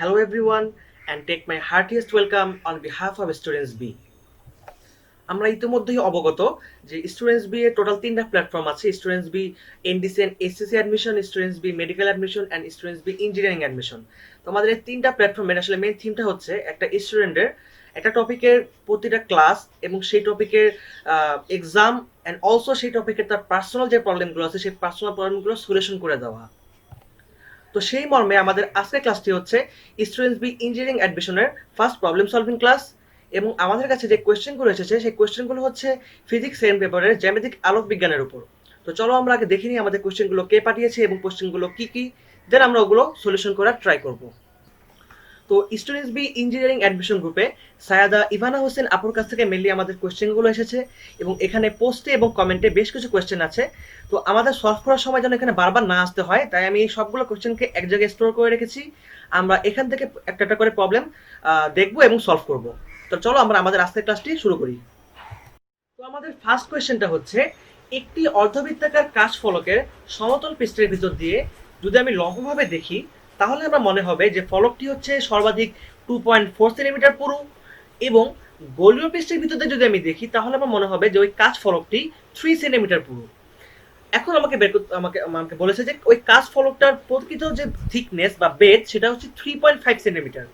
Hello everyone and take my heartiest welcome on behalf of Students B. আমরা ইতিমধ্যেই অবগত যে স্টুডেন্টস বি এর টোটাল তিনটা প্ল্যাটফর্ম আছে, students B NDC and SSC admission, students B medical admission and students B engineering admission. তো আমাদের এই তিনটা প্ল্যাটফর্মের আসলে মেইন থিমটা হচ্ছে একটা স্টুডেন্টের একটা টপিকের প্রতিটা ক্লাস এবং সেই টপিকের এক্সাম অ্যান্ড অলসো সেই টপিকের তার পার্সোনাল যে প্রবলেমগুলো আছে সেই পার্সোনাল প্রবলেমগুলো সলিউশন করে দেওয়া। তো সেই মর্মে আমাদের আজকের ক্লাসটি হচ্ছে স্টুডেন্টস বি ইঞ্জিনিয়ারিং অ্যাডমিশনের ফার্স্ট প্রবলেম সলভিং ক্লাস। এবং আমাদের কাছে যে কোয়েশ্চেনগুলো এসেছে সেই কোয়েশ্চেনগুলো হচ্ছে ফিজিক্স সেকেন্ড পেপারের জ্যামিতিক আলোক বিজ্ঞানের উপর। তো চলো আমরা আগে দেখে নিই আমাদের কোয়েশ্চেনগুলো কে পাঠিয়েছে এবং কোয়েশ্চেনগুলো কি কি, দেন আমরা ওগুলো সলিউশন করার ট্রাই করব। তো স্টুডেন্টস বি ইঞ্জিনিয়ারিং অ্যাডমিশন গ্রুপে সায়াদা ইভানা হোসেন আপুর কাছ থেকে মেনলি আমাদের কোয়েশ্চেনগুলো এসেছে এবং এখানে পোস্টে এবং কমেন্টে বেশ কিছু কোয়েশ্চেন আছে। তো আমাদের সলভ করার সময় যেন এখানে বারবার না আসতে হয়, তাই আমি এই সবগুলো কোয়েশ্চেনকে এক জায়গায় স্টোর করে রেখেছি। আমরা এখান থেকে একটা একটা করে প্রবলেম দেখবো এবং সলভ করব। তো চলো আমরা আমাদের আজকের ক্লাসটি শুরু করি। তো আমাদের ফার্স্ট কোয়েশ্চেনটা হচ্ছে, একটি অর্ধবৃত্তাকার কাচ ফলকের সমতল পৃষ্ঠের ভিতর দিয়ে যদি আমি লম্বভাবে দেখি তাহলে আমার মনে হবে যে ফলকটি হচ্ছে সর্বাধিক 2.4 সেন্টিমিটার পুরু, এবং গোলীয় পৃষ্ঠের ভিতর দিয়ে যদি আমি দেখি তাহলে আমার মনে হবে যে ওই কাচ ফলকটি 3 সেন্টিমিটার পুরু। এখন আমাকে বের করতে আমাকে আমাকে বলেছে যে ওই কাচ ফলকটার প্রকৃত যে থিকনেস বা বেধ সেটা হচ্ছে 3.5 সেন্টিমিটার।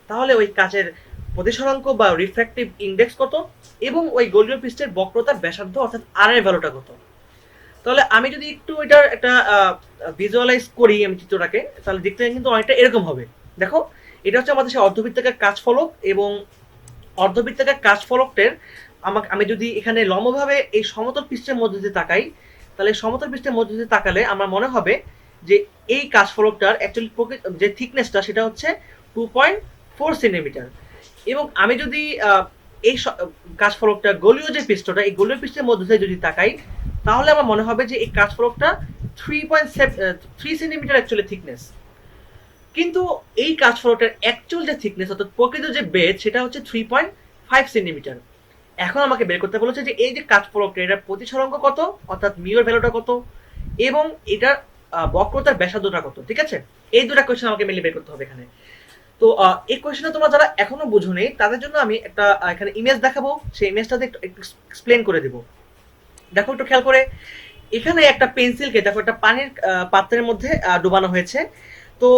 তাহলে ওই কাচের প্রতিসরাঙ্ক বা রিফ্র্যাক্টিভ ইন্ডেক্স কত এবং ওই গোলীয় পৃষ্ঠের বক্রতার ব্যাসার্ধ অর্থাৎ আর এর ভ্যালুটা কত। তাহলে আমি যদি একটু এটার একটা ভিজুয়ালাইজ করি আমি চিত্রটাকে, তাহলে দেখতে কিন্তু অনেকটা এরকম হবে। দেখো, এটা হচ্ছে আমাদের সেই অর্ধবৃত্তাকার কাচ ফলক, এবং অর্ধবৃত্তাকার কাচ ফলকটার আমি যদি এখানে লম্বভাবে এই সমতল পৃষ্ঠের মধ্যে দিয়ে তাকাই, তাহলে সমতল পৃষ্ঠের মধ্যে দিয়ে তাকালে আমার মনে হবে যে এই কাচ ফলকটার অ্যাকচুয়ালি যে থিকনেসটা সেটা হচ্ছে 2.4 সেন্টিমিটার। এবং আমি যদি এই কাচ ফলকটা গোলীয় যে পৃষ্ঠটা, এই গোলীয় পৃষ্ঠের মধ্যে দিয়ে যদি তাকাই তাহলে আমার মনে হবে যে এই কাচ ফলকটা 3.3 সেন্টিমিটার অ্যাকচুয়ালি থিকনেস। কিন্তু এই কাচ ফলকটার অ্যাকচুয়াল যে থিকনেস অর্থাৎ প্রকৃত যে বেধ সেটা হচ্ছে 3.5 সেন্টিমিটার। এখন আমাকে বের করতে বলেছে যে এই যে কাচ ফলকটা এটার প্রতিসরাঙ্ক কত অর্থাৎ মিউর ভ্যালুটা কত এবং এটার বক্রতার ব্যাসার্ধটা কত। ঠিক আছে, এই দুটো কোয়েশ্চেন আমাকে মেনলি বের করতে হবে এখানে। তো এই কোয়েশ্চেনটা তোমরা যারা এখনো বুঝোনি তাদের জন্য আমি একটা এখানে ইমেজ দেখাবো, সেই ইমেজটাতে একটু এক্সপ্লেন করে দেবো। দেখো একটু খেয়াল করে, এখানে একটা পেন্সিলকে দেখো একটা পানির পাত্রের মধ্যে ডুবানো হয়েছে। তো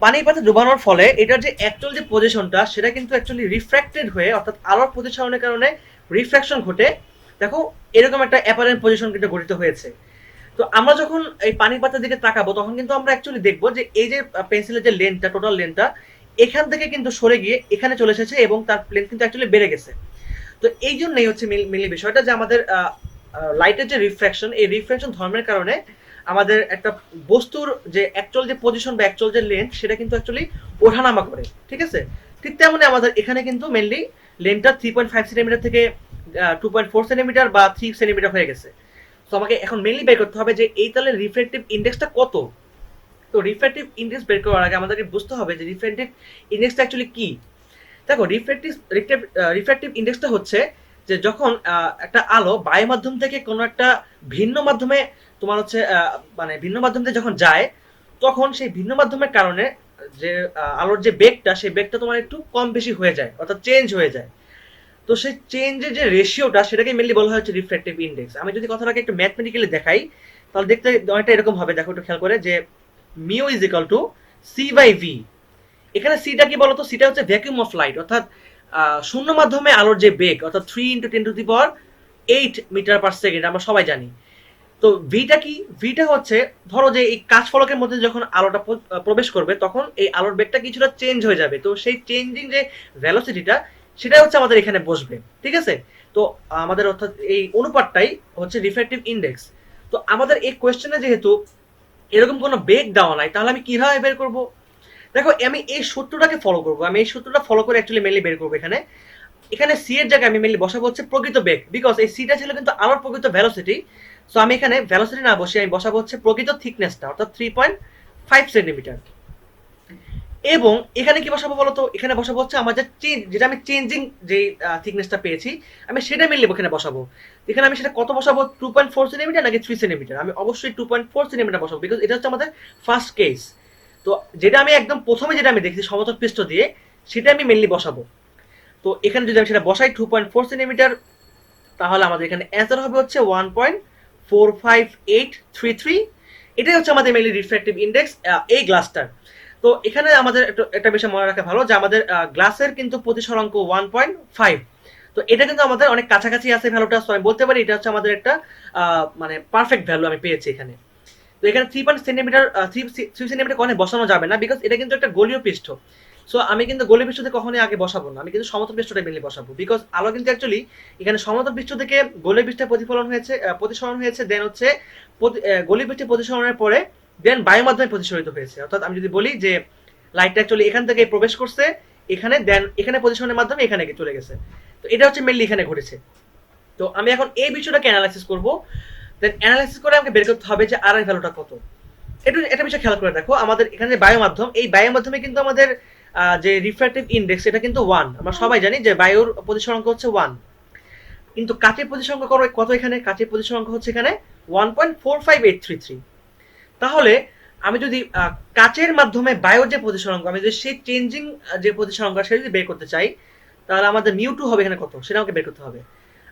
পানির পাত্রে ডুবানোর ফলে এটার যে অ্যাকচুয়াল যে পজিশনটা সেটা কিন্তু অ্যাকচুয়ালি রিফ্র্যাক্টেড হয়ে অর্থাৎ আলোর প্রতিসরণের কারণে রিফ্র্যাকশন ঘটে। দেখো এরকম একটা অ্যাপারেন্ট পজিশন কিন্তু গঠিত হয়েছে। তো আমরা যখন এই পানির পাত্রের দিকে তাকাবো তখন কিন্তু আমরা অ্যাকচুয়ালি দেখবো যে এই যে পেন্সিলের যে লেন্থটা, টোটাল লেন্থটা এখান থেকে কিন্তু সরে গিয়ে এখানে চলে এসেছে এবং তার লেন্থ কিন্তু অ্যাকচুয়ালি বেড়ে গেছে। তো এই জন্যই হচ্ছে মেনলি বিষয়টা যে আমাদের লাইটের যে রিফ্র্যাকশন, এই রিফ্র্যাকশন ধর্মের কারণে আমাদের একটা বস্তুর যে অ্যাকচুয়াল যে পজিশন বা অ্যাকচুয়াল যে লেন্থ সেটা কিন্তু অ্যাকচুয়ালি ওঠানামা করে। ঠিক আছে, ঠিক তেমনি আমাদের এখানে কিন্তু মেনলি লেন্থটা 3.5 সেন্টিমিটার থেকে 2.4 সেন্টিমিটার বা 3 সেন্টিমিটার হয়ে গেছে। তো আমাকে এখন মেনলি বের করতে হবে যে এই তাহলে রিফ্র্যাক্টিভ ইন্ডেক্সটা কত। তো রিফ্র্যাক্টিভ ইন্ডেক্স বের করার আগে আমাদেরকে বুঝতে হবে যে রিফ্র্যাক্টিভ ইন্ডেক্সটা অ্যাকচুয়ালি কি। দেখো, রিফ্র্যাক্টিভ ইন্ডেক্সটা হচ্ছে যে যখন একটা আলো বায়ু মাধ্যম থেকে কোনো একটা ভিন্ন মাধ্যমে তোমার হচ্ছে মানে ভিন্ন মাধ্যম থেকে যখন যায় তখন সেই ভিন্ন মাধ্যমের কারণে যে আলোর যে বেগটা সেই বেগটা তোমার একটু কম বেশি হয়ে যায় অর্থাৎ চেঞ্জ হয়ে যায়। তো সেই চেঞ্জের যে রেশিওটা সেটাকে মেনলি বলা হচ্ছে রিফ্র্যাক্টিভ ইন্ডেক্স। আমি যদি কথাটাকে একটু ম্যাথমেটিক্যালি দেখাই তাহলে দেখতে অনেকটা এরকম হবে। দেখো একটু খেয়াল করে যে mu is equal to c by v. এখানে সিটা কি বলতো, সিটা হচ্ছে ভ্যাকুয়াম অফ লাইট অর্থাৎ শূন্য মাধ্যমে আলোর যে বেগ অর্থাৎ 3 × 10⁸ মিটার পার সেকেন্ড আমরা সবাই জানি। তো ভিটা কি, ভিটা হচ্ছে ধরো যে এই কাচ ফলকের মধ্যে যখন আলোটা প্রবেশ করবে তখন এই আলোর বেগটা কিছুটা চেঞ্জ হয়ে যাবে। তো সেই চেঞ্জিং যে ভেলোসিটিটা সেটা হচ্ছে আমাদের এখানে বসবে। ঠিক আছে, তো আমাদের অর্থাৎ এই অনুপাতটাই হচ্ছে রিফ্র্যাক্টিভ ইন্ডেক্স। তো আমাদের এই কোয়েশ্চেনে যেহেতু এরকম কোনো বেগ দেওয়া নাই তাহলে আমি কিভাবে বের করব। দেখো, আমি এই সূত্রটাকে ফলো করবো, আমি এই সূত্রটা ফলো করে অ্যাকচুয়ালি মেনলি বের করবো। এখানে এখানে সি এর জায়গায় আমি মেনলি বসাবো হচ্ছে প্রকৃত বেগ, বিকজ এই সিটা ছিল কিন্তু আলোর প্রকৃত ভ্যালোসিটি। সো আমি এখানে ভ্যালোসিটি না বসে আমি বসাবো হচ্ছে প্রকৃত থিকনেসটা অর্থাৎ 3.5 সেন্টিমিটার। এবং এখানে কি বসাবো বলতো, এখানে বসাবো হচ্ছে আমার যেটা আমি চেঞ্জিং যে থিকনেসটা পেয়েছি আমি সেটা মেনলি এখানে বসাবো। এখানে আমি সেটা কত বসাবো, 2.4 সেন্টিমিটার নাকি 3 সেন্টিমিটার। আমি অবশ্যই 2.4 সেন্টিমিটার বসাবো, বিকজ এটা হচ্ছে আমাদের ফার্স্ট কেস। তো যেটা আমি একদম প্রথমে যেটা আমি দেখছি সমতল পৃষ্ঠ দিয়ে, সেটা আমি মেনলি বসাবো। তো এখানে যদি আমি সেটা বসাই 2.4 সেন্টিমিটার, তাহলে আমাদের এখানে অ্যান্সার হবে হচ্ছে 1.45833। এটাই হচ্ছে আমাদের মেইনলি রিফ্র্যাক্টিভ ইন্ডেক্স এই গ্লাসটার। তো এখানে আমাদের একটা বিষয় মনে রাখা ভালো যে আমাদের গ্লাসের কিন্তু প্রতিসরাঙ্ক 1.5। তো এটা কিন্তু আমাদের অনেক কাছাকাছি আছে ভ্যালুটা, সো আমি বলতে পারি এটা হচ্ছে আমাদের একটা মানে পারফেক্ট ভ্যালু আমি পেয়েছি এখানে। তো এখানে 3 সেন্টিমিটার কখনোই বসানো যাবে না, বিকজ এটা কিন্তু একটা গোলীয় পৃষ্ঠ। সো আমি কিন্তু গোলীয় পৃষ্ঠতে কখনোই আগে বসাবো না, আমি কিন্তু সমতল পৃষ্ঠটা মেনলি বসাবো, বিকজ আলো কিন্তু অ্যাকচুয়ালি এখানে সমতল পৃষ্ঠ থেকে গোলীয় পৃষ্ঠে প্রতিফলন হয়েছে, প্রতিসরণ হয়েছে, দেন হচ্ছে গোলীয় পৃষ্ঠে প্রতিসরণের পরে দেন বায়ুর মাধ্যমে প্রতিসরিত হয়েছে। অর্থাৎ আমি যদি বলি যে লাইটটা অ্যাকচুয়ালি এখান থেকে প্রবেশ করছে এখানে, দেন এখানে প্রতিসরণের মাধ্যমে এখানে চলে গেছে। তো এটা হচ্ছে মেনলি এখানে ঘটেছে। তো আমি এখন এই বিষয়টাকে অ্যানালাইসিস করব, দেন অ্যানালাইসিস করে আমাকে বের করতে হবে যে আর এর ভ্যালুটা কত। এটা বিষয় খেয়াল করে দেখো, আমাদের এখানে বায়ু মাধ্যম, এই বায়ু মাধ্যমে কিন্তু আমাদের যে রিফ্র্যাক্টিভ ইন্ডেক্স এটা কিন্তু 1, আমরা সবাই জানি যে বায়ুর প্রতিসরাঙ্ক হচ্ছে 1। কিন্তু কাচের প্রতিসরাঙ্ক কত এখানে? কাচের প্রতিসরাঙ্ক হচ্ছে এখানে 1.45833। তাহলে আমি যদি কাচের মাধ্যমে বায়ুর যে প্রতিসরাঙ্ক, আমি যদি সেই চেঞ্জিং যে প্রতিসরাঙ্ক সেটা যদি বের করতে চাই, তাহলে আমাদের মিউ2 হবে এখানে কত সেটা আমাকে বের করতে হবে।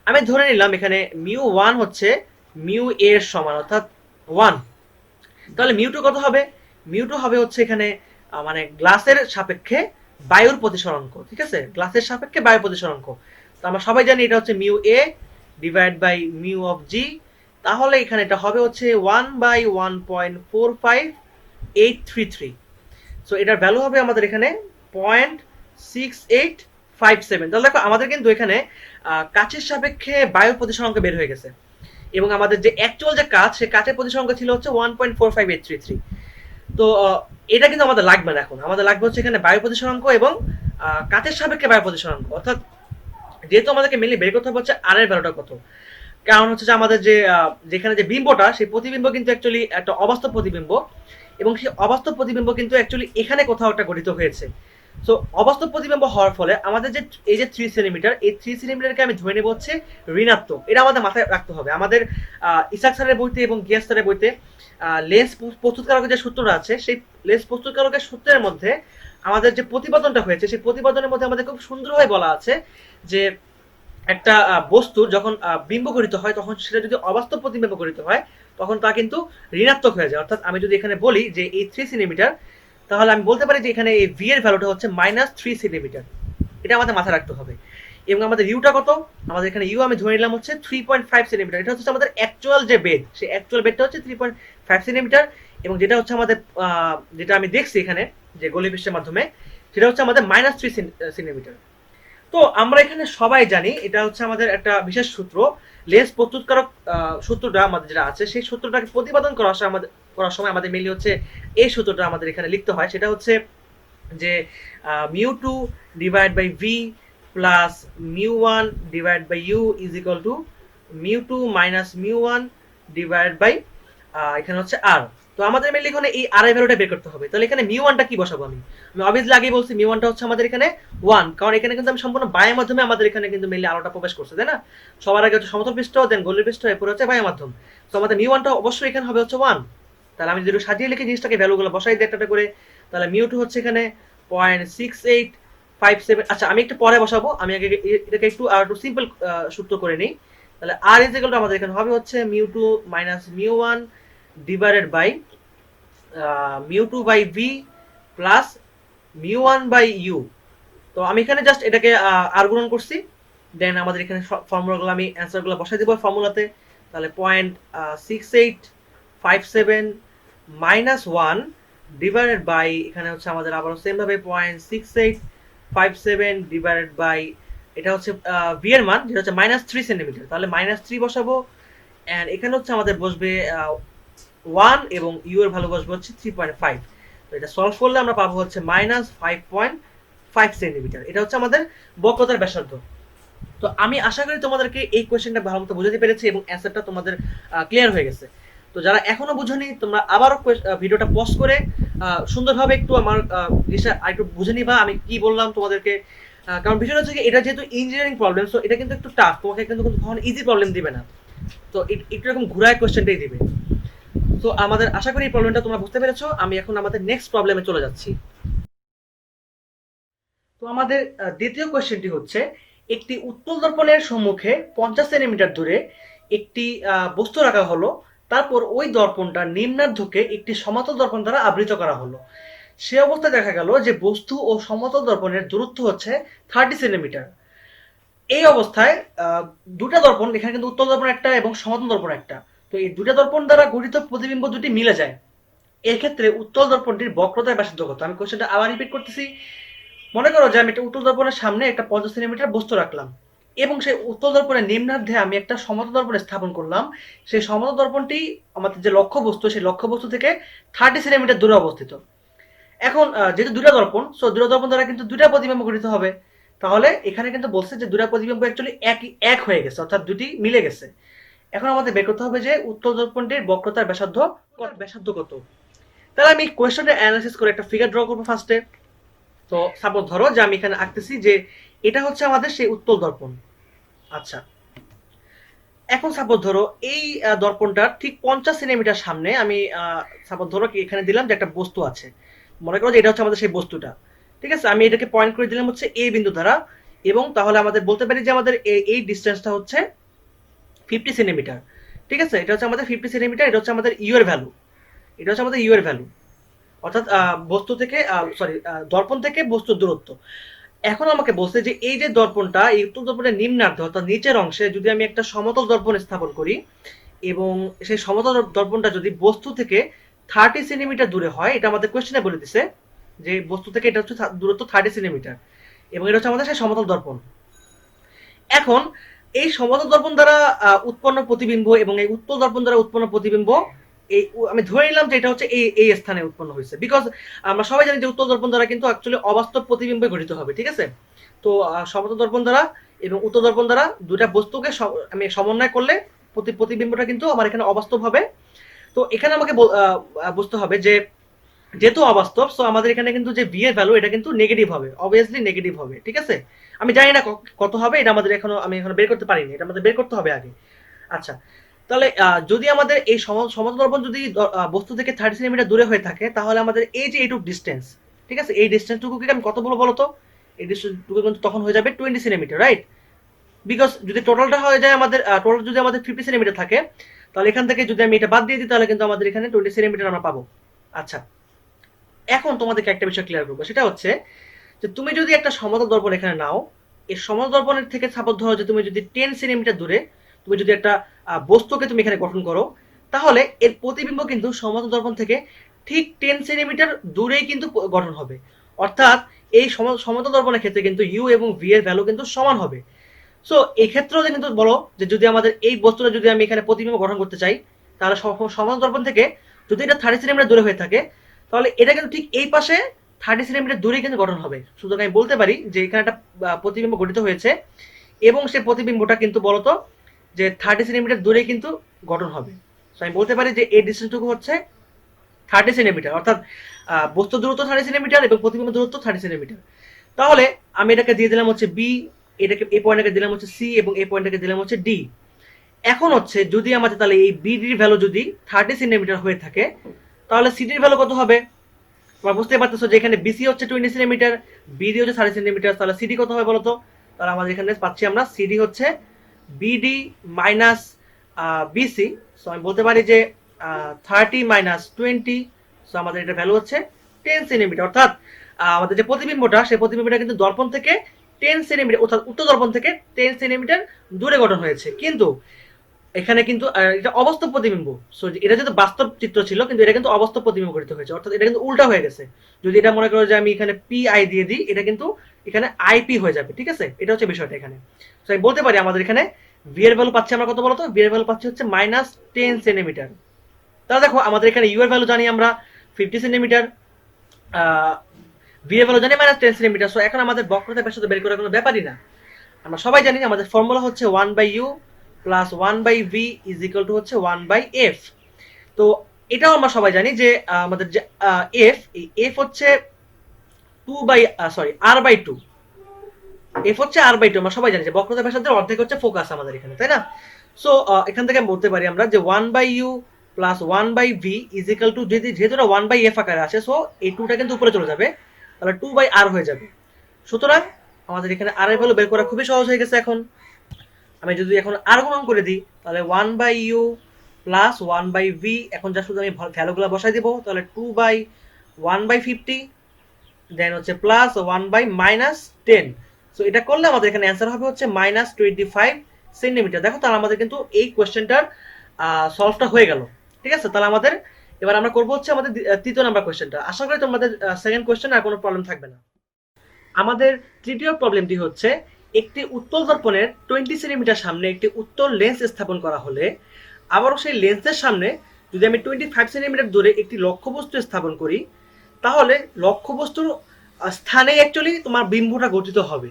আমি ধরে নিলাম এখানে মিউ1 হচ্ছে মিউ এর সমান, অর্থাৎ 1। তাহলে মিউ2 কত হবে? মিউ2 হবে হচ্ছে এখানে মানে গ্লাসের সাপেক্ষে বায়ুর প্রতিসরাঙ্ক, ঠিক আছে? গ্লাসের সাপেক্ষে বায়ুর প্রতিসরাঙ্ক। তো আমরা সবাই জানি এটা হচ্ছে mu A divide by mu of G. তাহলে এখানে এটা হবে হচ্ছে 1/1.45833। সো এটার ভ্যালু হবে আমাদের এখানে 0.6857। তাহলে দেখো আমাদের কিন্তু এখানে কাচের সাপেক্ষে বায়ুর প্রতিসরাঙ্ক বের হয়ে গেছে, এবং আমাদের যে অ্যাকচুয়াল যে কাচ, সে কাচের প্রতিসরাঙ্ক ছিল হচ্ছে 1.45833। তো এটা কিন্তু আমাদের লাগবে না, এখন আমাদের লাগবে হচ্ছে এখানে বায়ু প্রতিসরাঙ্ক এবং কাচের সাপেক্ষে বায়ু প্রতিসরাঙ্ক। অর্থাৎ যেহেতু আমাদেরকে মেনলি বের করতে হবে হচ্ছে আর এর ভ্যালুটা কত, কারণ হচ্ছে যে আমাদের যে যেখানে যে বিম্বটা, সেই প্রতিবিম্ব কিন্তু অ্যাকচুয়ালি একটা অবাস্তব প্রতিবিম্ব, এবং সেই অবাস্তব প্রতিবিম্ব কিন্তু অ্যাকচুয়ালি এখানে কোথাও একটা গঠিত হয়েছে। সো অবাস্তব প্রতিবিম্ব হওয়ার ফলে আমাদের যে এই যে 3 সেন্টিমিটার, এই 3 সেন্টিমিটারকে আমি ধরে নেব হচ্ছে ঋণাত্মক। এটা আমাদের মাথায় রাখতে হবে। আমাদের ইসাক স্যারের বইতে এবং গিয়াস স্যারের বইতে লেন্স প্রস্তুতকারকের যে সূত্রটা আছে, সেই লেন্স প্রস্তুতকারকের সূত্রের মধ্যে আমাদের যে প্রতিপাদনটা হয়েছে, সেই প্রতিপাদনের মধ্যে আমাদের খুব সুন্দরভাবে বলা আছে যে একটা বস্তুর যখন বিম্ব গঠিত হয়, তখন সেটা যদি অবাস্তব প্রতিবিম্ব গঠিত হয়, তখন তা কিন্তু ঋণাত্মক হয়ে যায়। অর্থাৎ আমি যদি এখানে বলি যে এই 3 সেন্টিমিটার, তাহলে আমি বলতে পারি যে এখানে এই ভি এর ভ্যালুটা হচ্ছে -3 সেন্টিমিটার। এটা আমাদের মাথায় রাখতে হবে। এবং আমাদের ইউটা কত? আমাদের এখানে ইউ আমি ধরে নিলাম হচ্ছে 3.5 সেন্টিমিটার। এটা হচ্ছে আমাদের অ্যাকচুয়াল যে বেড, সেই অ্যাকচুয়াল বেডটা হচ্ছে 3.5 সেন্টিমিটার। এবং যেটা হচ্ছে আমাদের যেটা আমি দেখছি এখানে যে গলি পৃষ্ঠের মাধ্যমে, সেটা হচ্ছে আমাদের -3 সেন্টিমিটার। তো আমরা এখানে সবাই জানি এটা হচ্ছে আমাদের একটা বিশেষ সূত্র, লেন্স প্রস্তুতকারক সূত্রটা আমাদের যেটা আছে, সেই সূত্রটাকে প্রতিপাদন করার সময় আমাদের মেনলি হচ্ছে এই সূত্রটা আমাদের এখানে লিখতে হয়। সেটা হচ্ছে যে μ2 divide by V plus μ1 divide by U is equal to μ2 minus μ1 divide by এখানে হচ্ছে আর। তো আমাদের মেনলি এখানে এই আর এর ভ্যালুটা বের করতে হবে। তাহলে এখানে μ1টা কি বসাবো? আমি অবভিয়াসলি আগেই বলছি μ1টা হচ্ছে আমাদের এখানে 1, কারণ এখানে কিন্তু আমি সম্পূর্ণ বায়ুর মাধ্যমে আমাদের এখানে কিন্তু মেনলি আলোটা প্রবেশ করছে, তাই না? সবার আগে হচ্ছে সমতল পৃষ্ঠ, দেন গোলীয় পৃষ্ঠ, এরপর হচ্ছে বায়ুর মাধ্যম। তো আমাদের μ1টা অবশ্যই এখানে হবে হচ্ছে 1। তাহলে আমি যদি সাজিয়ে লিখে জিনিসটাকে ভ্যালুগুলো বসাই দিই একটা করে, তাহলে μ2 হচ্ছে এখানে 0.6857। আচ্ছা, আমি একটু পরে বসাবো, আমি আগে এটাকে একটু সিম্পল সূত্র করে নিই। তাহলে আর ইজ ইকুয়াল টু আমাদের এখানে হবে হচ্ছে μ2 minus μ1 divided by μ2 by V plus μ1 by you. তো আমি এখানে জাস্ট এটাকে আর গুণন করছি, দেন আমাদের এখানে ফর্মুলাগুলো আমি অ্যান্সারগুলো বসাই দেবো ফর্মুলাতে। তাহলে 0.6857 মাইনাস 1 ডিভাইডেড বাই এখানে হচ্ছে আমাদের আবার সেম ভাবে 0.6857 ডিভাইডেড বাই এটা হচ্ছে ভি এর মান যেটা হচ্ছে -3 সেন্টিমিটার। তাহলে -3 বসাবো, এন্ড এখানে হচ্ছে আমাদের বসবে 1 এবং ইউ এর ভ্যালু বসবে হচ্ছে 3.5। তো এটা সলভ করলে আমরা পাবো হচ্ছে -5.5 সেন্টিমিটার। এটা হচ্ছে আমাদের বক্রতার ব্যাসার্ধ। তো আমি আশা করি তোমাদেরকে এই কোয়েশ্চেনটা ভালো মতো বুঝাতে পেরেছি এবং অ্যান্সারটা তোমাদের ক্লিয়ার হয়ে গেছে। তো যারা এখনো বুঝোনি, তোমরা আবারও ভিডিওটা পজ করে সুন্দরভাবে একটু আমার জিনিসটা একটু বুঝে নিবা আমি কি বললাম তোমাদেরকে। কারণ বিষয়টা হচ্ছে এটা যেহেতু ইঞ্জিনিয়ারিং প্রবলেম, সো এটা কিন্তু একটু টাফ, তোমাকে কিন্তু কখনো ইজি প্রবলেম দিবে না। তো একটু এরকম ঘুরায় কোয়েশ্চেনটাই দিবে। তো আমাদের আশা করি এই প্রবলেমটা তোমরা বুঝতে পেরেছো। আমি এখন আমাদের নেক্সট প্রবলেমে চলে যাচ্ছি। তো আমাদের দ্বিতীয় কোয়েশ্চেনটি হচ্ছে, একটি উত্তল দর্পণের সম্মুখে 50 সেন্টিমিটার দূরে একটি বস্তু রাখা হলো, তারপর ওই দর্পণটা নিম্নার্ধকে একটি সমতল দর্পণ দ্বারা আবৃত করা হলো। সে অবস্থায় দেখা গেল যে বস্তু ও সমতল দর্পণের দূরত্ব হচ্ছে 30 সেন্টিমিটার। এই অবস্থায় দুটা দর্পণ, এখানে কিন্তু উত্তল দর্পণ একটা এবং সমতল দর্পণ একটা, তো এই দুটা দর্পণ দ্বারা গঠিত প্রতিবিম্ব দুটি মিলে যায়। এক্ষেত্রে উত্তল দর্পণটির বক্রতার ব্যাসার্ধ কত? আমি কোশ্চেনটা আবার রিপিট করতেছি। মনে করো যে আমি একটা উত্তল দর্পণের সামনে একটা 50 সেন্টিমিটার বস্তু রাখলাম এবং সেই উত্তল দর্পণের নিম্নার্ধে আমি একটা সমতল দর্পণ স্থাপন করলাম। সেই সমতল দর্পণটি আমাদের যে লক্ষ্য বস্তু, সেই লক্ষ্য বস্তু থেকে 30 সেন্টিমিটার দূরে অবস্থিত। এখন যেহেতু দুটা দর্পণ, সো দুটা দর্পণ দ্বারা কিন্তু দুটা প্রতিবিম্ব গঠিত হবে। তাহলে এখানে কিন্তু বলছে যে দুটা প্রতিবিম্ব অ্যাকচুয়ালি এক হয়ে গেছে, অর্থাৎ দুটি মিলে গেছে। এখন আমাদের বের করতে হবে যে উত্তল দর্পণটির বক্রতার ব্যাসার্ধ কত। তাহলে আমি কোয়েশ্চনটা অ্যানালাইসিস করে একটা ফিগার ড্র করবো ফার্স্টে। তো সাপোজ ধরো যে আমি এখানে আঁকতেছি যে এটা হচ্ছে আমাদের সেই উত্তল দর্পণ। আচ্ছা, এখন সাপোজ ধরো এই দর্পণটার ঠিক 50 সেন্টিমিটার সামনে আমি সাপোজ ধরো কি এখানে দিলাম যে একটা বস্তু আছে। মনে করো যে এটা হচ্ছে আমাদের সেই বস্তুটা। ঠিক আছে, আমি এটাকে পয়েন্ট করে দিলাম হচ্ছে এ বিন্দু দ্বারা, এবং তাহলে আমাদের বলতে পারি যে আমাদের এই ডিস্টেন্সটা হচ্ছে 50 সেন্টিমিটার। ঠিক আছে, এটা হচ্ছে আমাদের 50 সেন্টিমিটার, এটা হচ্ছে আমাদের ইউ এর ভ্যালু, এটা হচ্ছে আমাদের ইউ এর ভ্যালু, অর্থাৎ বস্তু থেকে সরি দর্পণ থেকে বস্তুর দূরত্ব। এখন আমাকে বলছে যে এই যে দর্পণটা, এই উত্তল দর্পণের নিম্নার্ধ অর্থাৎ নিচের অংশে যদি আমি একটা সমতল দর্পণ স্থাপন করি এবং সেই সমতল দর্পণটা যদি বস্তু থেকে 30 সেন্টিমিটার দূরে হয়, এটা আমাদের কোয়েশ্চেনে বলে দিছে যে বস্তু থেকে এটা হচ্ছে দূরত্ব 30 সেন্টিমিটার, এবং এটা হচ্ছে আমাদের সেই সমতল দর্পণ। এখন এই সমতল দর্পণ দ্বারা উৎপন্ন প্রতিবিম্ব এবং এই উত্তল দর্পণ দ্বারা উৎপন্ন প্রতিবিম্ব, এই আমি ধরে নিলাম যে এটা হচ্ছে এই স্থানে উৎপন্ন হয়েছে, বিকজ আমরা সবাই জানি যে উত্তল দর্পণ দ্বারা কিন্তু অ্যাকচুয়ালি অবাস্তব প্রতিবিম্ব গঠিত হবে। ঠিক আছে, তো সমতল দর্পণ দ্বারা এবং উত্তল দর্পণ দ্বারা দুটা বস্তুকে আমি সমন্বয় করলে প্রতিবিম্বটা কিন্তু আমার এখানে অবাস্তব হবে। তো এখানে আমাকে বুঝতে হবে যে যেহেতু অবাস্তব, সো আমাদের এখানে কিন্তু যে ভি এর ভ্যালু এটা কিন্তু নেগেটিভ হবে, অবভিয়াসলি নেগেটিভ হবে। ঠিক আছে, আমি জানি না কত হবে, এটা আমাদের আমি এখনো বের করতে পারিনি, এটা আমাদের বের করতে হবে আগে। আচ্ছা, তাহলে যদি আমাদের এই সমতল দর্পণ যদি বস্তু থেকে 30 সেন্টিমিটার দূরে হয়ে থাকে, তাহলে আমাদের এই যে এইটুকু ডিস্টেন্স, ঠিক আছে, এই ডিস্টেন্সটুকুকে আমি কত বলবো বলতো? এই ডিস্টেন্সটুকু কিন্তু তখন হয়ে যাবে 20 সেন্টিমিটার, রাইট? বিকজ যদি টোটালটা হয়ে যায় আমাদের টোটাল যদি আমাদের 50 সেন্টিমিটার থাকে, তাহলে এখান থেকে যদি আমি এটা বাদ দিয়ে দিই তাহলে কিন্তু আমাদের এখানে 20 সেন্টিমিটার আমরা পাবো। আচ্ছা, এখন তোমাদেরকে একটা বিষয় ক্লিয়ার করবো, সেটা হচ্ছে যে তুমি যদি একটা সমতল দর্পণ এখানে নাও, এই সমতল দর্পণের থেকে সাপোজ ধরো যে তুমি যদি 10 সেন্টিমিটার দূরে তুমি যদি একটা বস্তুকে তুমি এখানে গঠন করো, তাহলে এর প্রতিবিম্ব কিন্তু সমতল দর্পণ থেকে ঠিক 10 সেন্টিমিটার দূরেই কিন্তু গঠন হবে। অর্থাৎ এই সমতল দর্পণের ক্ষেত্রে কিন্তু ইউ এবং ভি এর ভ্যালু কিন্তু সমান হবে। সো এই ক্ষেত্রেও কিন্তু বলো যে যদি আমাদের এই বস্তুটা যদি আমি এখানে প্রতিবিম্ব গঠন করতে চাই, তাহলে সমতল দর্পণ থেকে যদি এটা 30 সেন্টিমিটার দূরে হয়ে থাকে, তাহলে এটা কিন্তু ঠিক এই পাশে 30 সেন্টিমিটার দূরে কিন্তু গঠন হবে। সুতরাং আমি বলতে পারি যে এখানে একটা প্রতিবিম্ব গঠিত হয়েছে এবং সেই প্রতিবিম্বটা কিন্তু বলতো যে 30 সেন্টিমিটার দূরে কিন্তু গঠন হবে। তো আমি বলতে পারি যে এই ডিস্টেন্সটুকু হচ্ছে 30 সেন্টিমিটার, অর্থাৎ বস্তুর দূরত্ব 30 সেন্টিমিটার এবং প্রতিবিম্ব দূরত্ব 30 সেন্টিমিটার। তাহলে আমি এটাকে দিয়ে দিলাম হচ্ছে বি, এটাকে এই পয়েন্টটাকে দিলাম হচ্ছে সি এবং এই পয়েন্টটাকে দিলাম হচ্ছে ডি। এখন হচ্ছে যদি আমাদের তাহলে এই বিডির ভ্যালু যদি 30 সেন্টিমিটার হয়ে থাকে, তাহলে সিডির ভ্যালু কত হবে? তোমরা বুঝতে পারতেছো যে এখানে বিসি হচ্ছে 20 সেন্টিমিটার, বিডি হচ্ছে 30 সেন্টিমিটার, তাহলে সিডি কত হবে বলতো? তাহলে আমাদের এখানে পাচ্ছি আমরা সিডি হচ্ছে বিডি মাইনাস বিসি। সো আমি বলতে পারি যে 30 - 20, সো আমাদের এটা ভ্যালু হচ্ছে 10 সেন্টিমিটার। অর্থাৎ আমাদের যে প্রতিবিম্বটা, সেই প্রতিবিম্বটা কিন্তু দর্পণ থেকে 10 সেন্টিমিটার, অর্থাৎ উত্তর দর্পণ থেকে 10 সেন্টিমিটার দূরে গঠন হয়েছে। কিন্তু এখানে কিন্তু এটা অবাস্তব প্রতিবিম্ব। সো এটা যেহেতু বাস্তব চিত্র ছিল, কিন্তু এটা কিন্তু অবাস্তব প্রতিবিম্ব গঠিত হয়েছে, অর্থাৎ এটা কিন্তু উল্টা হয়ে গেছে। যদি এটা মনে করো যে আমি এখানে পি আই দিয়ে দিই, এটা কিন্তু এখানে আইপি হয়ে যাবে। ঠিক আছে, এটা হচ্ছে বিষয়টা এখানে। সো আমি বলতে পারি আমাদের এখানে ভি এর ভ্যালু পাচ্ছি আমরা কত বলতো? ভি এর ভ্যালু পাচ্ছি হচ্ছে -10 সেন্টিমিটার। তাহলে দেখো আমাদের এখানে ইউ এর ভ্যালু জানি আমরা 50 সেন্টিমিটার, ভি এর ভ্যালু জানি -10 সেন্টিমিটার। সো এখন আমাদের বক্রতার ব্যাসার্ধ বের করার কোনো ব্যাপারই না। আমরা সবাই জানি আমাদের ফর্মুলা হচ্ছে 1/u plus 1/v is equal to হচ্ছে 1/f। তো এটাও আমরা সবাই জানি যে আমাদের যে এফ, এই এফ হচ্ছে r/2, এফ হচ্ছে r/2। আমরা সবাই জানি যে বক্রতার ব্যাসার্ধের অর্ধেক হচ্ছে ফোকাস আমাদের এখানে, তাই না? সো এখান থেকে বলতে পারি আমরা যে 1/u plus 1/v is equal two, যেহেতু এটা 1/f আকারে আছে, সো এই 2টা কিন্তু উপরে চলে যাবে, তাহলে 2/r হয়ে যাবে। সুতরাং আমাদের এখানে r এর ভ্যালু বের করা খুবই সহজ হয়ে গেছে। এখন আমি যদি এখন r গুণন করে দিই, তাহলে 1/u প্লাস 1/v, এখন যা শুধু আমি ভ্যালুগুলো বসাই দিব, তাহলে 2/1/50 দেন হচ্ছে প্লাস 1/-10। সো এটা করলে আমাদের এখানে অ্যান্সার হবে হচ্ছে -25 সেন্টিমিটার। দেখো তাহলে আমাদের কিন্তু এই কোয়েশ্চেনটার সলভটা হয়ে গেল। ঠিক আছে, তাহলে আমাদের এবার আমরা করবো হচ্ছে আমাদের তৃতীয় নাম্বার কোয়েশ্চেনটা। আশা করি তোমাদের সেকেন্ড কোয়েশ্চেন আর কোনো প্রবলেম থাকবে না। আমাদের তৃতীয় প্রবলেমটি হচ্ছে, একটি উত্তল দর্পণের 20 সেন্টিমিটার সামনে একটি উত্তল লেন্স স্থাপন করা হলে আবারও সেই লেন্সের সামনে যদি আমি 25 সেন্টিমিটার দূরে একটি লক্ষ্যবস্তু স্থাপন করি, তাহলে লক্ষ্যবস্তুর স্থানে অ্যাকচুয়ালি তোমার বিম্বটা গঠিত হবে।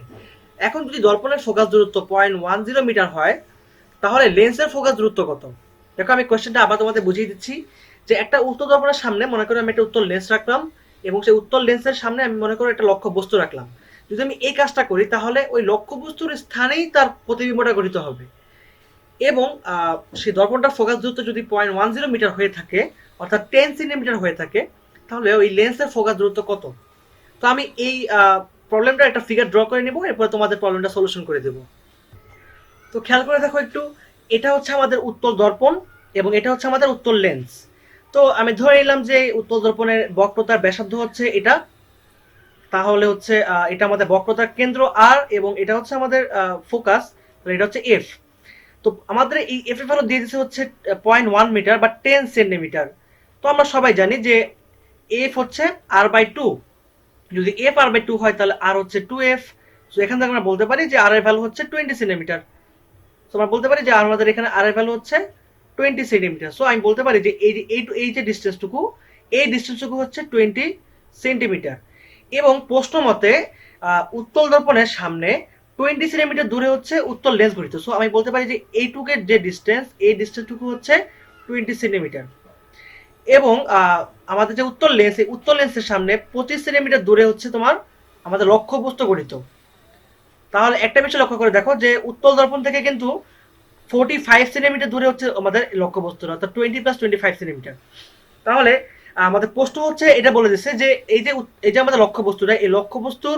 এখন যদি দর্পণের ফোকাস দূরত্ব 0.10 মিটার হয়, তাহলে লেন্সের ফোকাস দূরত্ব কত? দেখো আমি কোয়েশ্চেনটা আবার তোমাদের বুঝিয়ে দিচ্ছি, যে একটা উত্তল দর্পণের সামনে মনে করো আমি একটা উত্তল লেন্স রাখলাম, এবং সেই উত্তল লেন্সের সামনে আমি মনে করো একটা লক্ষ্য বস্তু রাখলাম। যদি আমি এই কাজটা করি, তাহলে ওই লক্ষ্য বস্তুর স্থানেই তার প্রতিবিম্বটা গঠিত হবে। এবং সেই দর্পণটার ফোকাস দূরত্ব যদি 0.10 মিটার হয়ে থাকে, অর্থাৎ 10 সেন্টিমিটার হয়ে থাকে, তাহলে ওই লেন্সের ফোকাস দূরত্ব কত? তো আমি এই প্রবলেমটা একটা ফিগার ড্র করে নিব, এরপরে তোমাদের প্রবলেমটা সলিউশন করে দেব। তো খেয়াল করে দেখো একটু, এটা হচ্ছে আমাদের উত্তল দর্পণ এবং এটা হচ্ছে আমাদের উত্তল লেন্স। তো আমি ধরে নিলাম যে উত্তল দর্পণের বক্রতার ব্যাসার্ধ হচ্ছে এটা, তাহলে হচ্ছে এটা আমাদের বক্রতার কেন্দ্র আর, এবং এটা হচ্ছে আমাদের ফোকাস, এটা হচ্ছে এফ। তো আমাদের এই এফ এর ভ্যালু দিয়ে দিচ্ছে হচ্ছে 0.1 মিটার বা 10 সেন্টিমিটার। তো আমরা সবাই জানি যে এফ হচ্ছে r/2, যদি এফ r/2 হয় তাহলে আর হচ্ছে 2f। সো এখান থেকে আমরা বলতে পারি যে আর এর ভ্যালু হচ্ছে 20 সেন্টিমিটার। সো আমরা বলতে পারি যে আমাদের এখানে আর এর ভ্যালু হচ্ছে 20 সেন্টিমিটার। সো আমি বলতে পারি যে এই যে ডিসটেন্সটুকু, এই ডিসটেন্সটুকু হচ্ছে 20 সেন্টিমিটার। এবং প্রশ্ন মতে উত্তল দর্পণের সামনে 20 সেন্টিমিটার দূরে হচ্ছে উত্তল লেন্স গঠিত। সো আমি বলতে পারি যে এইটুকের যে ডিসটেন্স, এই ডিসটেন্সটুকু হচ্ছে 20 সেন্টিমিটার। এবং আমাদের যে উত্তল লেন্স, এই উত্তল লেন্সের সামনে 25 সেন্টিমিটার দূরে হচ্ছে তোমার আমাদের লক্ষ্যবস্তু গঠিত। তাহলে একটা বিষয় লক্ষ্য করে দেখো যে উত্তল দর্পণ থেকে কিন্তু 45 সেন্টিমিটার দূরে হচ্ছে আমাদের লক্ষ্যবস্তুর, অর্থাৎ 20 + 25 সেন্টিমিটার। তাহলে আমাদের প্রশ্ন হচ্ছে এটা বলে দিচ্ছে যে এই যে আমাদের লক্ষ্যবস্তুটা, এই লক্ষ্যবস্তুর